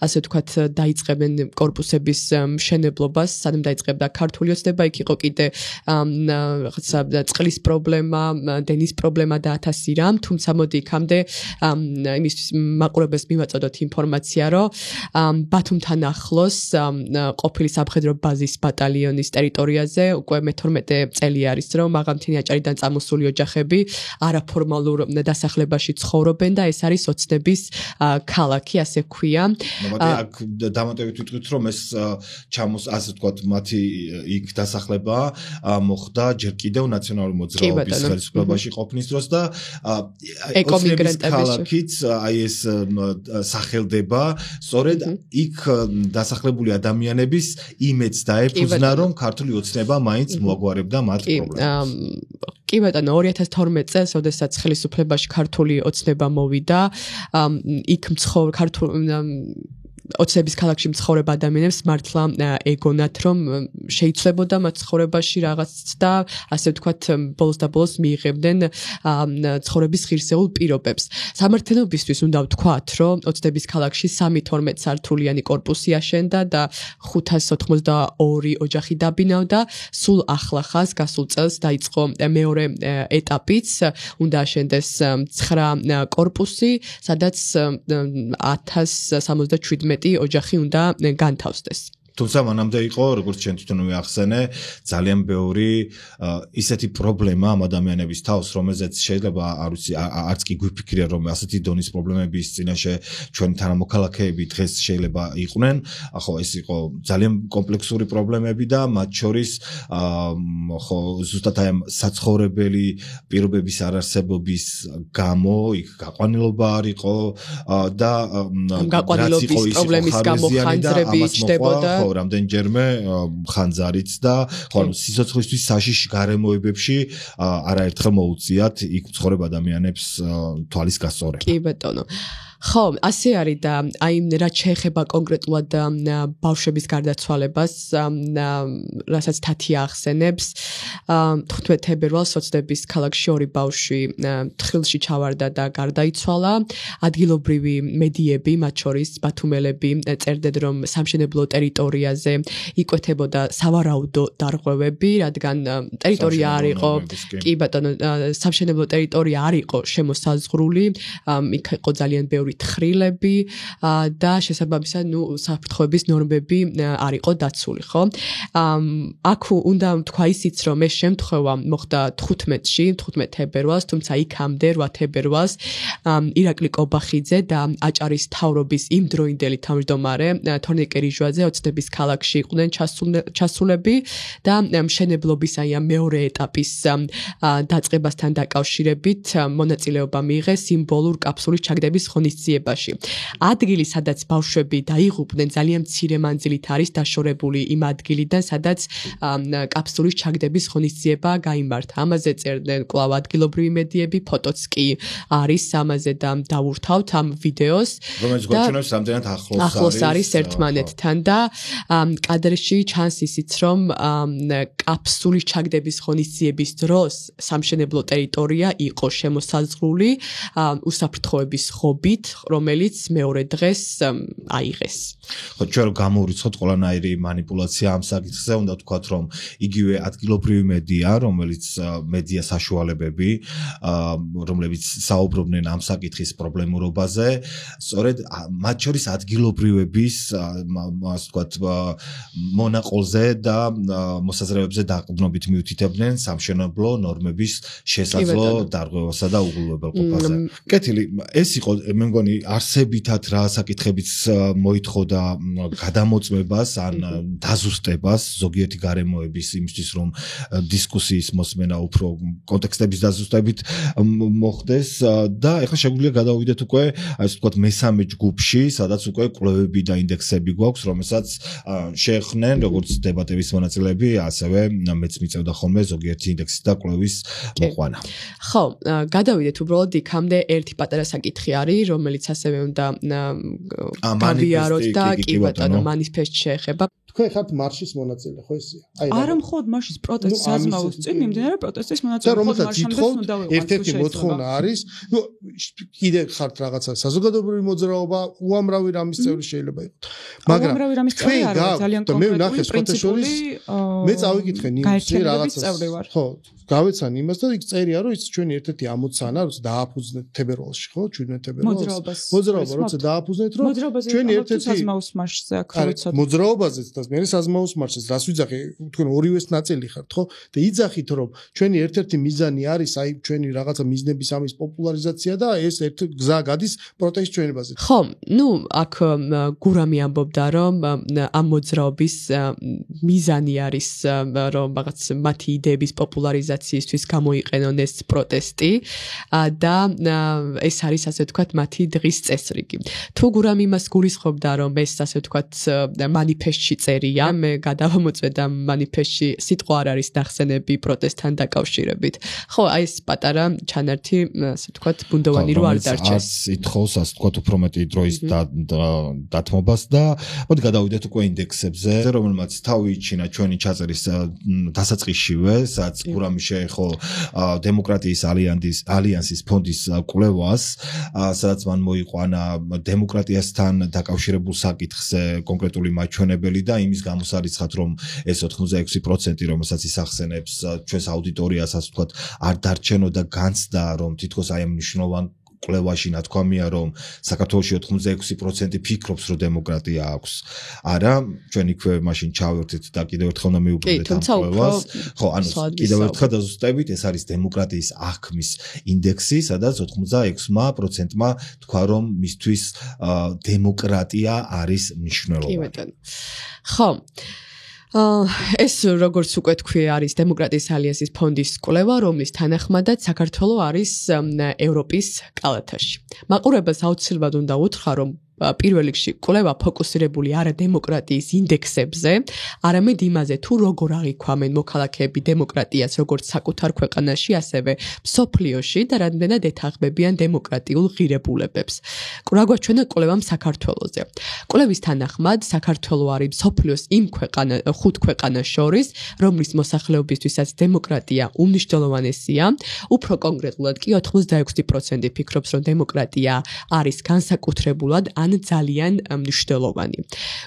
[SPEAKER 1] ასე ვთქვათ, დაიწყებენ კორპუსების მშენებლობას, სანამ დაიწყებდა ქართული ოცნება, იქ იყო კიდე რაღაცა წყლის პრობლემა, დენის პრობლემა და 1000 რამ, თუმცა მოდი იქამდე იმისთვის მაყურებელს მივაწოდოთ ინფორმაცია, რომ ბათუმთან ახლოს ყოფილი სამხედრო ბაზის ბატალიონის ტერიტორიაზე უკვე მე-12 წელი არის, რომ მაღალმთიანი აჭარიდან წამოსული ოჯახები არაფორმალურ დასახლებაში ცხოვრობენ და ეს არის ოცნების ქალაქი, ასე ქვია.
[SPEAKER 2] აქ დამატებით ვიტყვით, რომ ეს ასე ვთქვათ, მათი იქ დასახლება მოხდა ჯერ კიდევ ნაციონალური მოძრაობის ხელისუფლებაში ყოფნის დროს და ოცნების ქალაქიც აი ეს სახელდება სწორედ იქ დასახლებული ადამიანების იმედს დაეფუძნა, რომ ქართული ოცნება მაინც მოაგვარებდა მათ პრობლემას.
[SPEAKER 1] კი ბატონო, 2012 წელს, როდესაც ხელისუფლებაში ქართული ოცნება მოვიდა, იქ ოცნების ქალაქში მცხოვრებ ადამიანებს მართლა ეგონათ, რომ შეიცვლებოდა მათ ცხოვრებაში რაღაც და ასე ვთქვათ, ბოლოს და ბოლოს მიიღებდნენ ცხოვრების ღირსეულ პირობებს. სამართლებისთვის უნდა ვთქვათ, რომ ოცნების ქალაქში 3-12 სართულიანი კორპუსი აშენდა და 582 ოჯახი დაბინავდა. სულ ახლახანს გასულ წელს დაიწყო მეორე ეტაპიც, უნდა აშენდეს 9 კორპუსი, სადაც 1077 ოჯახი უნდა განთავსდეს.
[SPEAKER 2] თუმცა მანამდე იყო, როგორც ჩვენ თვითონვე ახსენე, ძალიან ბევრი ისეთი პრობლემა ამ ადამიანების თავს, რომელზეც შეიძლება არც კი გვიფიქრია, რომ ასეთი დონის პრობლემების წინაშე ჩვენი თანამოქალაქეები დღეს შეიძლება იყვნენ. ხო, ეს იყო ძალიან კომპლექსური პრობლემები და მათ შორის ხო ზუსტად აი ამ საცხოვრებელი პირობების არარსებობის გამო იქ გაყვანილობა არ იყო და
[SPEAKER 1] გაყვანილობის პრობლემის გამო ხანძრები იჭდებოდა.
[SPEAKER 2] ხო, რამდენჯერმე ხანძარიც და ხო, სიცოცხლისთვის საშიში გარემოებებში არაერთხელ მოუწიათ იქ ცხოვრებ ადამიანებს თვალის გასწორება.
[SPEAKER 1] კი ბატონო. ხო, ასე არის და აი რაც შეეხება კონკრეტულად ბავშვების გარდაცვალებას, რასაც თათია ახსენებს, 15 თებერვალს სოცდების ქალაქში 2 ბავშვი თხრილში ჩავარდა და გარდაიცვალა. ადგილობრივი მედიები, მათ შორის ბათუმელები, წერდნენ, რომ სამშენებლო ტერიტორიაზე იკვეთებოდა სავარაუდო დარღვევები, რადგან ტერიტორია არ იყო, კი ბატონო, სამშენებლო ტერიტორია არ იყო შემოსაზღვრული, იქ იყო ძალიან ბევრი თხრილები და შესაბამისად, საფრთხეების ნორმები არ იყო დაცული, ხო? აქ უნდა თქვა ისიც, რომ ეს შემთხვევა მოხდა 15 თებერვალს, თუმცა იქამდე 8 თებერვალს ირაკლი კობახიძე და აჭარის მთავრობის იმდროინდელი თავმჯდომარე თორნიკე რიჟვაძე ოცნების ქალაქში იყვნენ ჩასულები და მშენებლობის აი ამ მეორე ეტაპის დაწყებასთან დაკავშირებით მონაწილეობა მიიღეს სიმბოლურ კაფსულის ჩაგდების ღონისძიებაში. ადგილი, სადაც ბავშვები დაიღუპნენ, ძალიან მცირე მანძილით არის დაშორებული იმ ადგილიდან, სადაც კაფსულის ჩაგდების ღონისძიება გაიმართა. ამაზე წერდნენ კვლავ ადგილობრივი მედიები, ფოტოც კი არის ამაზე და დავურთავთ ამ ვიდეოს.
[SPEAKER 2] რომელიც გვაჩვენებს რამდენად
[SPEAKER 1] ახლოს არის ერთმანეთთან და კადრში ჩანს ისიც, რომ კაფსულის ჩაგდების ღონისძიების დროს სამშენებლო ტერიტორია იყო შემოსაზღვრული უსაფრთხოების ხობით, რომელიც მეორე დღეს აიღეს.
[SPEAKER 2] ხო, ჩვენ რომ გამოვრიცხოთ ყველანაირი манипуляცია ამ საკითხზე, უნდა ვთქვათ, რომ იგივე ადგილობრივი მედია, რომელიც მედია საშუალებები, რომლებიც საუბრობდნენ ამ საკითხის პრობლემურობაზე, სწორედ მათ შორის ადგილობრივების, ასე ვთქვათ, მონაყოლზე და მოსაზრებებზე დაყრდნობით მიუთითებდნენ სამშენებლო ნორმების შესაძლო დარღვევასა და უღურვებელყოფაზე. კეთილი, ეს იყო, მე მგონი, არსებითად რა საკითხებიც მოითხოვდა გადამოწმებას ან დაზუსტებას ზოგიერთი გარემოების იმისთვის, რომ დისკუსიის მოსმენა უფრო კონტექსტების დაზუსტებით მოხდეს და ეხლა შეგვიძლია გადავიდეთ უკვე, ასე ვთქვათ, მესამე ჯგუფში, სადაც უკვე კვლევები და ინდექსები გვაქვს, რომელსაც შეეხნენ როგორც დებატების მონაწილეები, ასევე მეც მიწევდა ხოლმე ზოგიერთი ინდექსის და კვლევის მოყვანა.
[SPEAKER 1] ხო, გადავიდეთ უბრალოდ იქამდე ერთი პატარა საკითხი არის, რომელიც ასევე უნდა გავიაროთ და კი ბატონო, მანიფესტი შეეხება.
[SPEAKER 3] თქვენ ხართ მარშის მონაწილე, ხო ისე?
[SPEAKER 4] არა მხოლოდ მარშის პროტესტის საზმაოს წინ მიმდინარე პროტესტის მონაწილე,
[SPEAKER 3] რომელსაც ითხოვთ, ერთ-ერთი მოთხოვნა არის, კიდე ხართ რაღაცა საზოგადოებრივი მოძრაობა, უამრავი რამის წევრი შეიძლება იყოს. მაგრამ
[SPEAKER 4] უამრავი რამის წევრი არა, ძალიან კონკრეტული პრინციპული
[SPEAKER 3] მე წავიკითხე ნიუსი რაღაცას. ხო, გავეცან იმას და იქ წერია, რომ ის ჩვენი ერთ-ერთი ამოცანა, როცა დააფუძნეთ თებერვალში, ხო, 17 თებერვალს. მოძრაობა, როცა დააფუძნეთ, რომ ჩვენი ერთ-ერთი
[SPEAKER 4] საზმაოს მარშზე აქ ვიცოდეთ.
[SPEAKER 3] მოძრაობაზეც და მე საზმაოს მარშს რას ვიძახი, თქვენ ორივეს ნაწილი ხართ, ხო? და იძახით, რომ ჩვენი ერთ-ერთი მიზანი არის აი ჩვენი რაღაცა მიზნების ამის პოპულარიზაცია და ეს ერთი გზა გადის პროტესტის ჩვენებაზე.
[SPEAKER 1] ხო, აქ გურამი ამბობდა, რომ ამ მოძრაობის მიზანი არის, რომ რაღაც მათი იდეების პოპულარიზაციისთვის გამოიყენონ ეს პროტესტი და ეს არის, ასე ვთქვათ, მათი დღის წესრიგი. თუ გურამი იმას გულისხმობდა, რომ ეს, ასე ვთქვათ, манифестში წერია, მე გადავამოწმედ ამ манифестში სიტყვა არ არის ნახსენები პროტესტთან დაკავშირებით. ხო, აი ეს პატარა ჩანართი, ასე ვთქვათ, ბუნდოვანი რო არ დარჩეს.
[SPEAKER 2] ითხოვს, ასე ვთქვათ, უფრო მეტი დროის დათმობას და მოდი გადავიდეთ უკვე ინდექსებზე, რომელმაც თავი იჩინა ჩვენი ჩაწერის დასაწყისშივე, სადაც გურამი შეეხო დემოკრატიის ალიანსის ფონდის კვლევას, სადაც მან მოიყვანა დემოკრატიასთან დაკავშირებულ საკითხზე კონკრეტული მაჩვენებელი და იმის გამოსარიცხად, რომ ეს 86%, რომელსაც ის ახსენებს ჩვენს აუდიტორიას, ასე ვთქვათ, არ დარჩენოდა განცდა, რომ თითქოს აი ამ მნიშვნელოვან კვლევაში ნათქვამია, რომ საქართველოში 86% ფიქრობს, რომ დემოკრატია აქვს. არა, ჩვენ იქვე მაშინ ჩავერთეთ და კიდევ ერთხელ უნდა მიუბრუნდეთ ამ კვლევას. ხო, ანუ კიდევ ერთხელ დაზუსტებით, ეს არის დემოკრატიის აღქმის ინდექსი, სადაც 86%-მა თქვა, რომ მისთვის დემოკრატია არის მნიშვნელოვანი.
[SPEAKER 1] ხო. ეს როგორც უკვე თქვი არის დემოკრატიის ალიანსის ფონდის კვლევა, რომლის თანახმადაც საქართველო არის ევროპის კალათაში. მაყურებელს აუცილებლად უნდა უთხრა, რომ პირველ რიგში კვლევა ფოკუსირებული არა დემოკრატიის ინდექსებზე, არამედ იმაზე, თუ როგორ აღიქვამენ მოქალაქეები დემოკრატიას როგორც საკუთარ ქვეყანაში, ასევე მსოფლიოში და რამდენად ეთანხმებიან დემოკრატიულ ღირებულებებს. რა გვაჩვენა კვლევამ საქართველოზე? კვლევის თანახმად, საქართველო არის მსოფლიოს იმ 5 ქვეყანას შორის, რომლის მოსახლეობისთვისაც დემოკრატია უმნიშვნელოვანესია, უფრო კონკრეტულად კი 86% ფიქრობს, რომ დემოკრატია არის განსაკუთრებულად ან ძალიან მნიშვნელოვანი.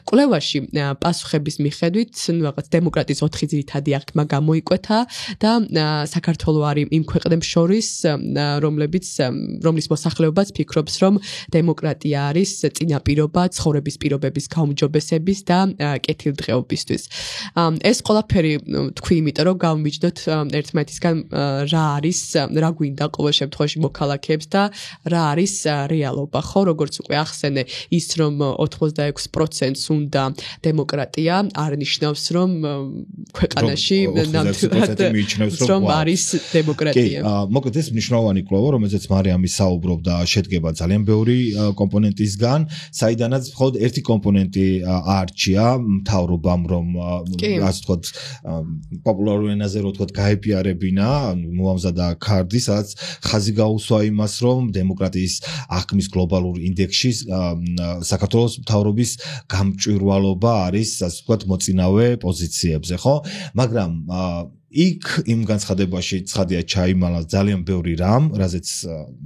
[SPEAKER 1] კვლევაში პასუხების მიხედვით, რაღაც დემოკრატიის 4 ძირითადი აღქმა გამოიკვეთა და საქართველო არის იმ ქვეყნებს შორის, რომლის მოსახლეობაც ფიქრობს, რომ დემოკრატია არის წინაპირობა ცხოვრების პირობების გაუმჯობესების და კეთილდღეობისთვის. ეს ყველაფერი თქვი, იმიტომ რომ გავმიჯდოთ ერთმანეთისგან რა გვინდა ყოველ შემთხვევაში მოქალაქეებს და რა არის რეალობა, ხო, როგორც უკვე ახსენე ის რომ 86%-ს უნდა დემოკრატია არ ნიშნავს რომ ქვეყანაში ნამდვილად რომ არის დემოკრატია.
[SPEAKER 2] მოკლედ ეს მნიშვნელოვანი კვლევა, რომელზეც მარიამი საუბრობდა, შედგება ძალიან ბევრი კომპონენტისგან, საიდანაც მხოლოდ ერთი კომპონენტი არჩია მთავრობამ, რომ ასე ვთქვათ პოპულარულ ენაზე რო ვთქვათ გაეპიარებინა, მოამზადა კარდი, სადაც ხაზი გაუსვა იმას, რომ დემოკრატიის აღქმის გლობალურ ინდექსში საქართველოს მთავრობის გამჭვირვალობა არის, ასე ვთქვათ, მოწინავე პოზიციებზე, ხო? მაგრამ იქ იმ განცხადებაში ცხადია ჩაიმალა ძალიან ბევრი რამ, რაზეც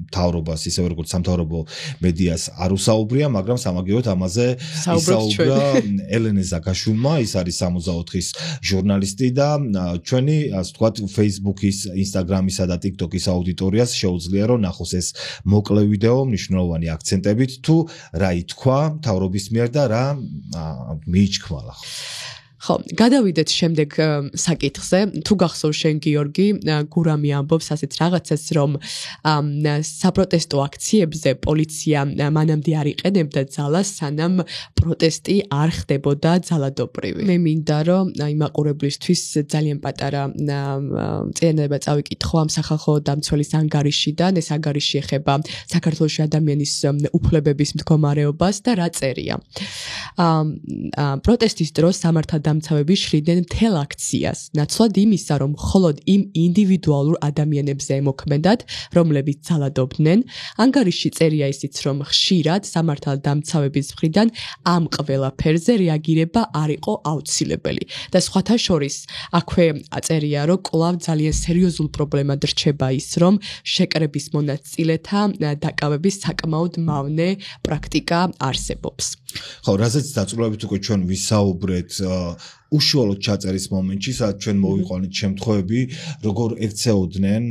[SPEAKER 2] მთავრობას, ისე როგორც სამთავრობო მედიას არ უსაუბრია, მაგრამ სამაგიეროდ ამაზე ისაუბრა ელენე ზაკაშვილმა, ის არის 64-ის ჟურნალისტი და ჩვენი, ასე ვთქვათ, Facebook-ის, Instagram-ისა და TikTok-ის აუდიტორიას შეუძლია რომ ნახოს ეს მოკლე ვიდეო მნიშვნელოვანი აქცენტებით, თუ რა ითქვა მთავრობის მიერ და რა მიიჩქმალა.
[SPEAKER 1] ხო, გადავიდეთ შემდეგ საკითხზე. თუ გახსოვს შენ გიორგი, გურამი ამბობს ასეთ რაღაცას, რომ საპროტესტო აქციებზე პოლიცია მანამდე არ იყენებდა ძალას, სანამ პროტესტი არ ხდებოდა ძალადობრივი. მე მინდა რომ იმაყურებლისთვის ძალიან პატარა წინადადება წავიკითხო ამ სახალხო დამცველის ანგარიშიდან. ეს ანგარიში ეხება საქართველოში ადამიანის უფლებების მდგომარეობას და რა წერია. პროტესტის დროს სამართალდამცავები შლიდნენ მთელ აქციას, ნაცვლად იმისა, რომ მხოლოდ იმ ინდივიდუალურ ადამიანებზე ემოქმედათ, რომლებიც ძალადობდნენ. ანგარიში წერია ისიც, რომ ხშირად სამართალდამცავების მხრიდან ამ ყველაფერზე რეაგირება არ იყო აუცილებელი. და სხვათა შორის, აქვე აწერია, რომ კვლავ ძალიან სერიოზულ პრობლემად რჩება ის, რომ შეკრების მონაწილეთა დაკავების საკმაოდ მავნე პრაქტიკა არსებობს.
[SPEAKER 2] ხო, რაზეც დაწვრილებით უკვე ჩვენ ვისაუბრეთ უშუალოდ ჩაწერის მომენტში, სადაც ჩვენ მოვიყვანეთ შემთხვევები, როგორ ექცეოდნენ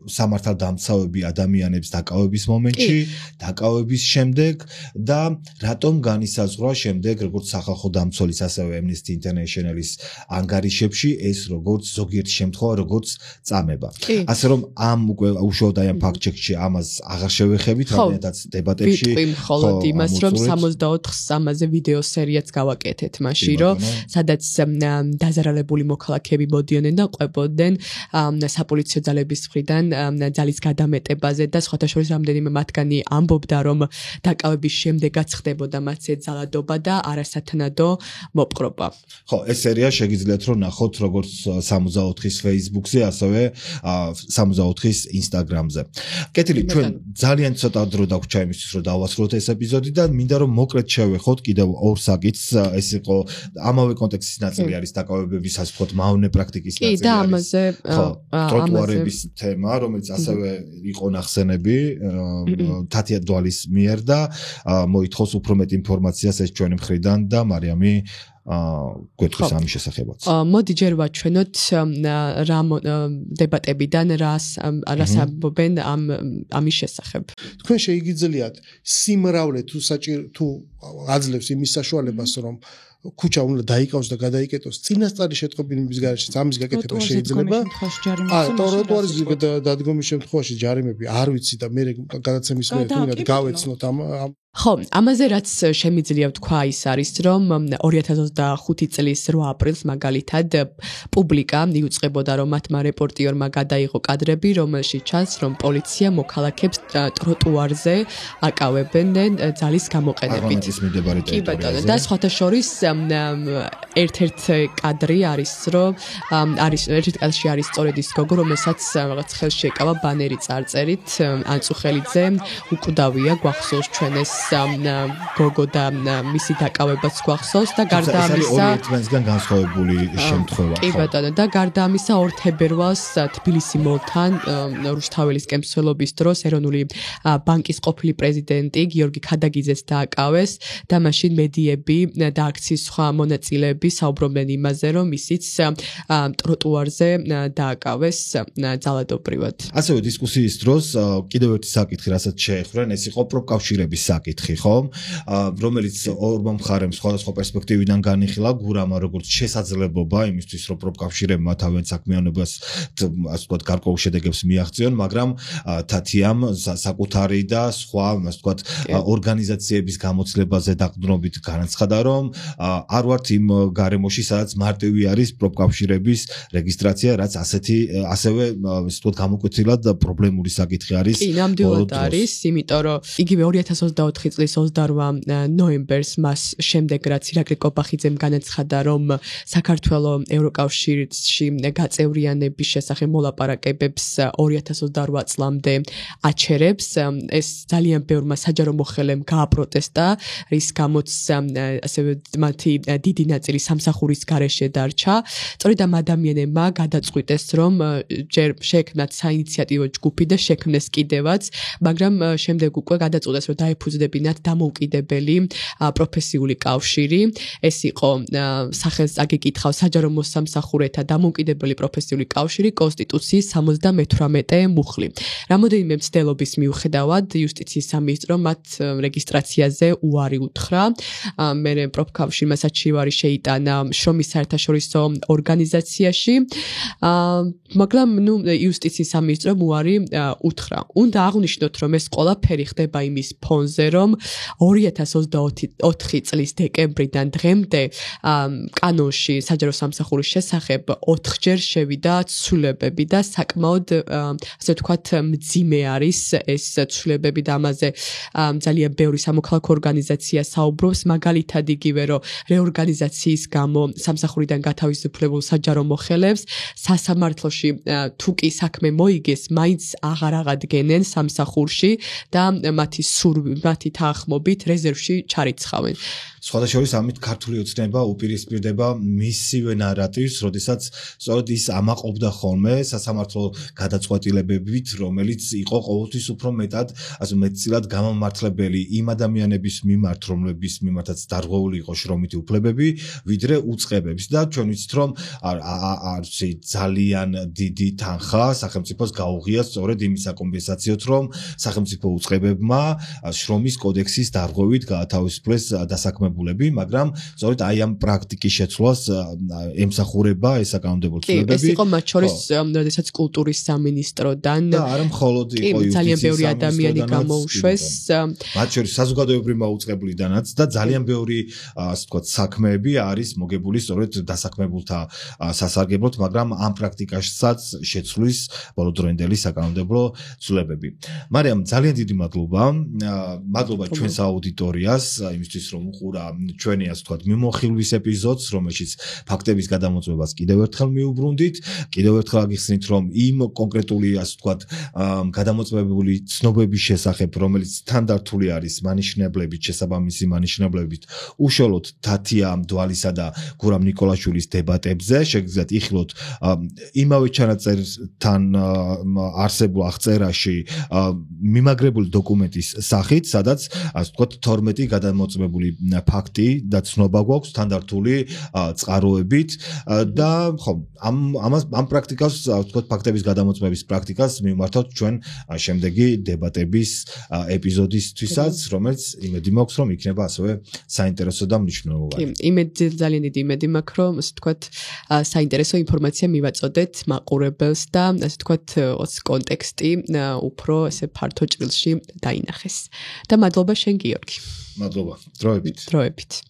[SPEAKER 2] სამართალდამცავები ადამიანებს დაკავების მომენტში, დაკავების შემდეგ და რატომ განისაზღვრა შემდეგ, როგორც სახალხო დამცველის, ასევე Amnesty International-ის ანგარიშებში ეს როგორც ზოგიერთი შემთხვევა, როგორც წამება. ასე რომ ამ უკვე უშუალოდ აი ამ ფაქტ-ჩეკში ამას აღარ შევეხებით, რამდენადაც დებატებში.
[SPEAKER 1] ვიტყვი მხოლოდ იმას, რომ 64-ს ამაზე ვიდეო სერიაც გავაკეთეთ მაშინ, რომ სადაც დაზარალებული მოქალაქეები მოდიოდნენ და ყვებოდნენ საპოლიციო ძალების მხრიდან ძალის გადამეტებაზე და სხვათა შორის რამდენიმე მათგანი ამბობდა, რომ დაკავების შემდეგაც ხდებოდა მათზე ძალადობა და არასათანადო მოპყრობა.
[SPEAKER 2] ხო, ეს სერია შეგიძლიათ რომ ნახოთ როგორც 64-ის Facebook-ზე, ასევე 64-ის Instagram-ზე. კეთილი, ჩვენ ძალიან ცოტა დრო დაგვჭა იმისთვის, რომ დავასრულოთ ეს ეპიზოდი და მინდა რომ მოკლედ შევეხოთ კიდევ ორ საკითხს, ეს იყო ამავე კონტექსტის ნაწილი არის დაკავებების ასე ვთქვათ მავნე პრაქტიკის ნაწილი
[SPEAKER 1] კი და ამაზე
[SPEAKER 2] ტროტუარების თემა რომელიც ასევე იყო ნახსენები თათია დვალის მიერ და მოითხოვს უფრო მეტ ინფორმაციას ეს ჩვენი მხრიდან და მარიამი გვეთქვის ამის შესახებაც.
[SPEAKER 1] მოდი ჯერ ვაჩვენოთ რა დებატებიდან რას ამბობენ ამის შესახებ.
[SPEAKER 3] თქვენ შეიგიძლიათ სიმრავლე თუ აძლევს იმის საშუალებას რომ ქუჩა უნდა დაიკავოს და გადაიკეტოს წინასწარი შეტყობინების გარეშე ამის გაკეთება შეიძლება. ტროტუარის დადგომის შემთხვევაში ჯარიმები არ ვიცი და მე გადაცემის მერე თუნდაც გავეცნოთ ამ
[SPEAKER 1] ხო, ამაზე რაც შემიძლია ვთქვა ის არის, რომ 2025 წლის 8 აპრილს მაგალითად პუბლიკა იუწყებოდა, რომ მათმა რეპორტიორმა გადაიღო კადრები, რომელშიც ჩანს, რომ პოლიცია მოქალაქებს ტროტუარზე აკავებენ ძალის გამოყენებით. კი ბატონო, და სხვათა შორის ერთ-ერთი კადრი არის, რომ ერთ-ერთი კადრში არის სწორედ ის გოგო, რომელსაც რაღაც ხელში ეკავა ბანერი წარწერით, ანწუხელიძე უკვდავია, გვახსოვს ჩვენ ეს გოგო და მისი დაკავებაც გვახსოვს და გარდა ამისა
[SPEAKER 2] თბილისგან განსხვავებული შემთხვევა.
[SPEAKER 1] კი ბატონო და გარდა ამისა 2 თებერვალს თბილისი მოლთან რუსთაველისკენ მსვლელობის დროს ეროვნული ბანკის ყოფილი პრეზიდენტი გიორგი ქადაგიძეც დააკავეს და მაშინ მედიები და აქციის სხვა მონაწილეები საუბრობდნენ იმაზე რომ ისიც ტროტუარზე დააკავეს ძალადობრივად.
[SPEAKER 2] ასევე დისკუსიის დროს კიდევ ერთი საკითხი რასაც შეეხვრენ ეს იყო პროფკავშირების საკითხი ხომ რომელიც ორმა მხარემ სხვადასხვა პერსპექტივიდან განიხილა გურამა როგორც შესაძლებლობა იმისთვის რომ პროფკავშირებმა თავიანთ საქმიანობას ასე ვთქვათ გარკვეულ შედეგებს მიაღწიონ მაგრამ თათიამ საკუთარი და სხვა ასე ვთქვათ ორგანიზაციების გამოცდილებაზე დაყრდნობით განაცხადა რომ არ ვართ იმ გარემოში სადაც მარტივი არის პროფკავშირების რეგისტრაცია რაც ასევე ასე ვთქვათ გამოკვეთილად პრობლემური საკითხი არის.
[SPEAKER 1] კი, ნამდვილად არის, იმიტომ რომ იგივე 2024 წლის 28 ნოემბერს მას შემდეგ რაც ირაკლი კობახიძემ განაცხადა რომ საქართველოს ევროკავშირში გაწევრიანების შესახებ მოლაპარაკებებს 2028 წლამდე აჩერებს ეს ძალიან ბევრმა საჯარო მოხელემ გააპროტესტა რის გამოც ასევე მათი დიდი ნაწილი სამსახურის გარეშე დარჩა. სწორედ ამ ადამიანებმა გადაწყვიტეს რომ ჯერ შექმნათ საინიციატივო ჯგუფი და შექმნეს კიდევაც მაგრამ შემდეგ უკვე გადაწყვიტეს რომ დაეფუძნებინათ დამოუკიდებელი პროფესიული კავშირი. ეს იყო სახელს აგიკითხავს საჯარო მოსამსახურეთა დამოუკიდებელი პროფესიული კავშირი კონსტიტუციის 78 მუხლი. რამოდენიმე მცდელობის მიუხედავად იუსტიციის სამინისტრო მათ რეგისტრაციაზე უარი უთხრა. მერე პროფკავშირმა საჩივარი შეიტანა შრომის საერთაშორისო ორგანიზაციაში. მაგრამ იუსტიციის სამინისტრომ უარი უთხრა. უნდა აღვნიშნოთ რომ ეს ყველაფერი ხდება იმის ფონზე რომ 2024 წლის დეკემბრიდან დღემდე კანონში საჯარო სამსახურის შესახებ 4ჯერ შევიდა ცვლილებები და საკმაოდ ასე ვთქვათ მძიმე არის ეს ცვლილებები და ამაზე ძალიან ბევრი სამოქალაქო ორგანიზაცია საუბრობს მაგალითად იგივე რომ რეორგანიზაციის გამო სამსახურიდან გათავისუფლებულ საჯარო მოხელებს სასამართლოში თუ კი საქმე მოიგეს მაინც აღარ აღადგენენ სამსახურში და მათი თანხმობით რეზერვში ჩარიცხავენ.
[SPEAKER 2] სხვადასხვა ამით ქართული ოცნება უპირისპირდება მისივე ნარატივს, როდესაც სწორედ ის ამაყობდა ხოლმე სასამართლო გადაწყვეტილებებით, რომელიც იყო ყოველთვის უფრო მეტად, ასე მეტწილად გამომართლებელი იმ ადამიანების მიმართ, რომლების მიმართაც დარღვეული იყო შრომითი უფლებები, ვიდრე უწყებებს და ჩვენ ვიცით, რომ არცი ძალიან დიდი თანხა სახელმწიფოს გაუღია სწორედ იმის საკომპენსაციოდ, რომ სახელმწიფო უწყებებმა შრომის კოდექსის დარღვევით გაათავისუფლეს დასაქმებულები, მაგრამ სწორედ აი ამ პრაქტიკის შეცვლას ემსახურება ეს საკანონმდებლო ცვლილებები.
[SPEAKER 1] ეს იყო მათ შორის, როდესაც კულტურის სამინისტროდან
[SPEAKER 2] და არა მხოლოდ იყო
[SPEAKER 1] ძალიან ბევრი ადამიანი გამოუშვეს.
[SPEAKER 2] მათ შორის საზოგადოებრივმა უწყებლიდანაც და ძალიან ბევრი ასე ვთქვათ საქმეები არის მოგებული სწორედ დასაქმებულთა სასარგებლოდ, მაგრამ ამ პრაქტიკასაც შეცვლის ბოლოდროინდელი საკანონმდებლო ცვლილებები. მარიამ, ძალიან დიდი მადლობა. მადლობა ჩვენს აუდიტორიას იმისთვის რომ უყურა დაასრულა ჩვენი ასე ვთქვათ მიმოხილვის ეპიზოდს, რომელშიც ფაქტების გადამოწმებას კიდევ ერთხელ მიუბრუნდით. კიდევ ერთხელ აგიხსნით, რომ იმ კონკრეტული ასე ვთქვათ გადამოწმებული ცნობების შესახებ, რომელიც სტანდარტული არის მანიშნებლებით, შესაბამისი მანიშნებლებით, უშუალოდ თათია მდვალისა და გურამ ნიკოლაშვილის დებატებზე, შეგიძლიათ იხილოთ იმავე ჩანაწერთან არსებულ აღწერაში მიმაგრებული დოკუმენტის სახით, სადაც ასე ვთქვათ 12 გადამოწმებული ფაქტი და ცნობა გვაქვს სტანდარტული წყაროებით და ხო ამ პრაქტიკას ასე ვთქვათ ფაქტების გადამოწმების პრაქტიკას მივმართავთ ჩვენ შემდეგი დებატების ეპიზოდისთვისაც, რომელიც იმედი მაქვს, რომ იქნება ასევე საინტერესო და მნიშვნელოვანი.
[SPEAKER 1] ძალიან დიდი იმედი მაქვს, რომ ასე ვთქვათ საინტერესო ინფორმაცია მივაწოდეთ მაყურებელს და ასე ვთქვათ კონტექსტი უფრო ესე ფართო ჭრილში დაინახეს. და მადლობა შენ გიორგი.
[SPEAKER 2] მადლობა. დროებით.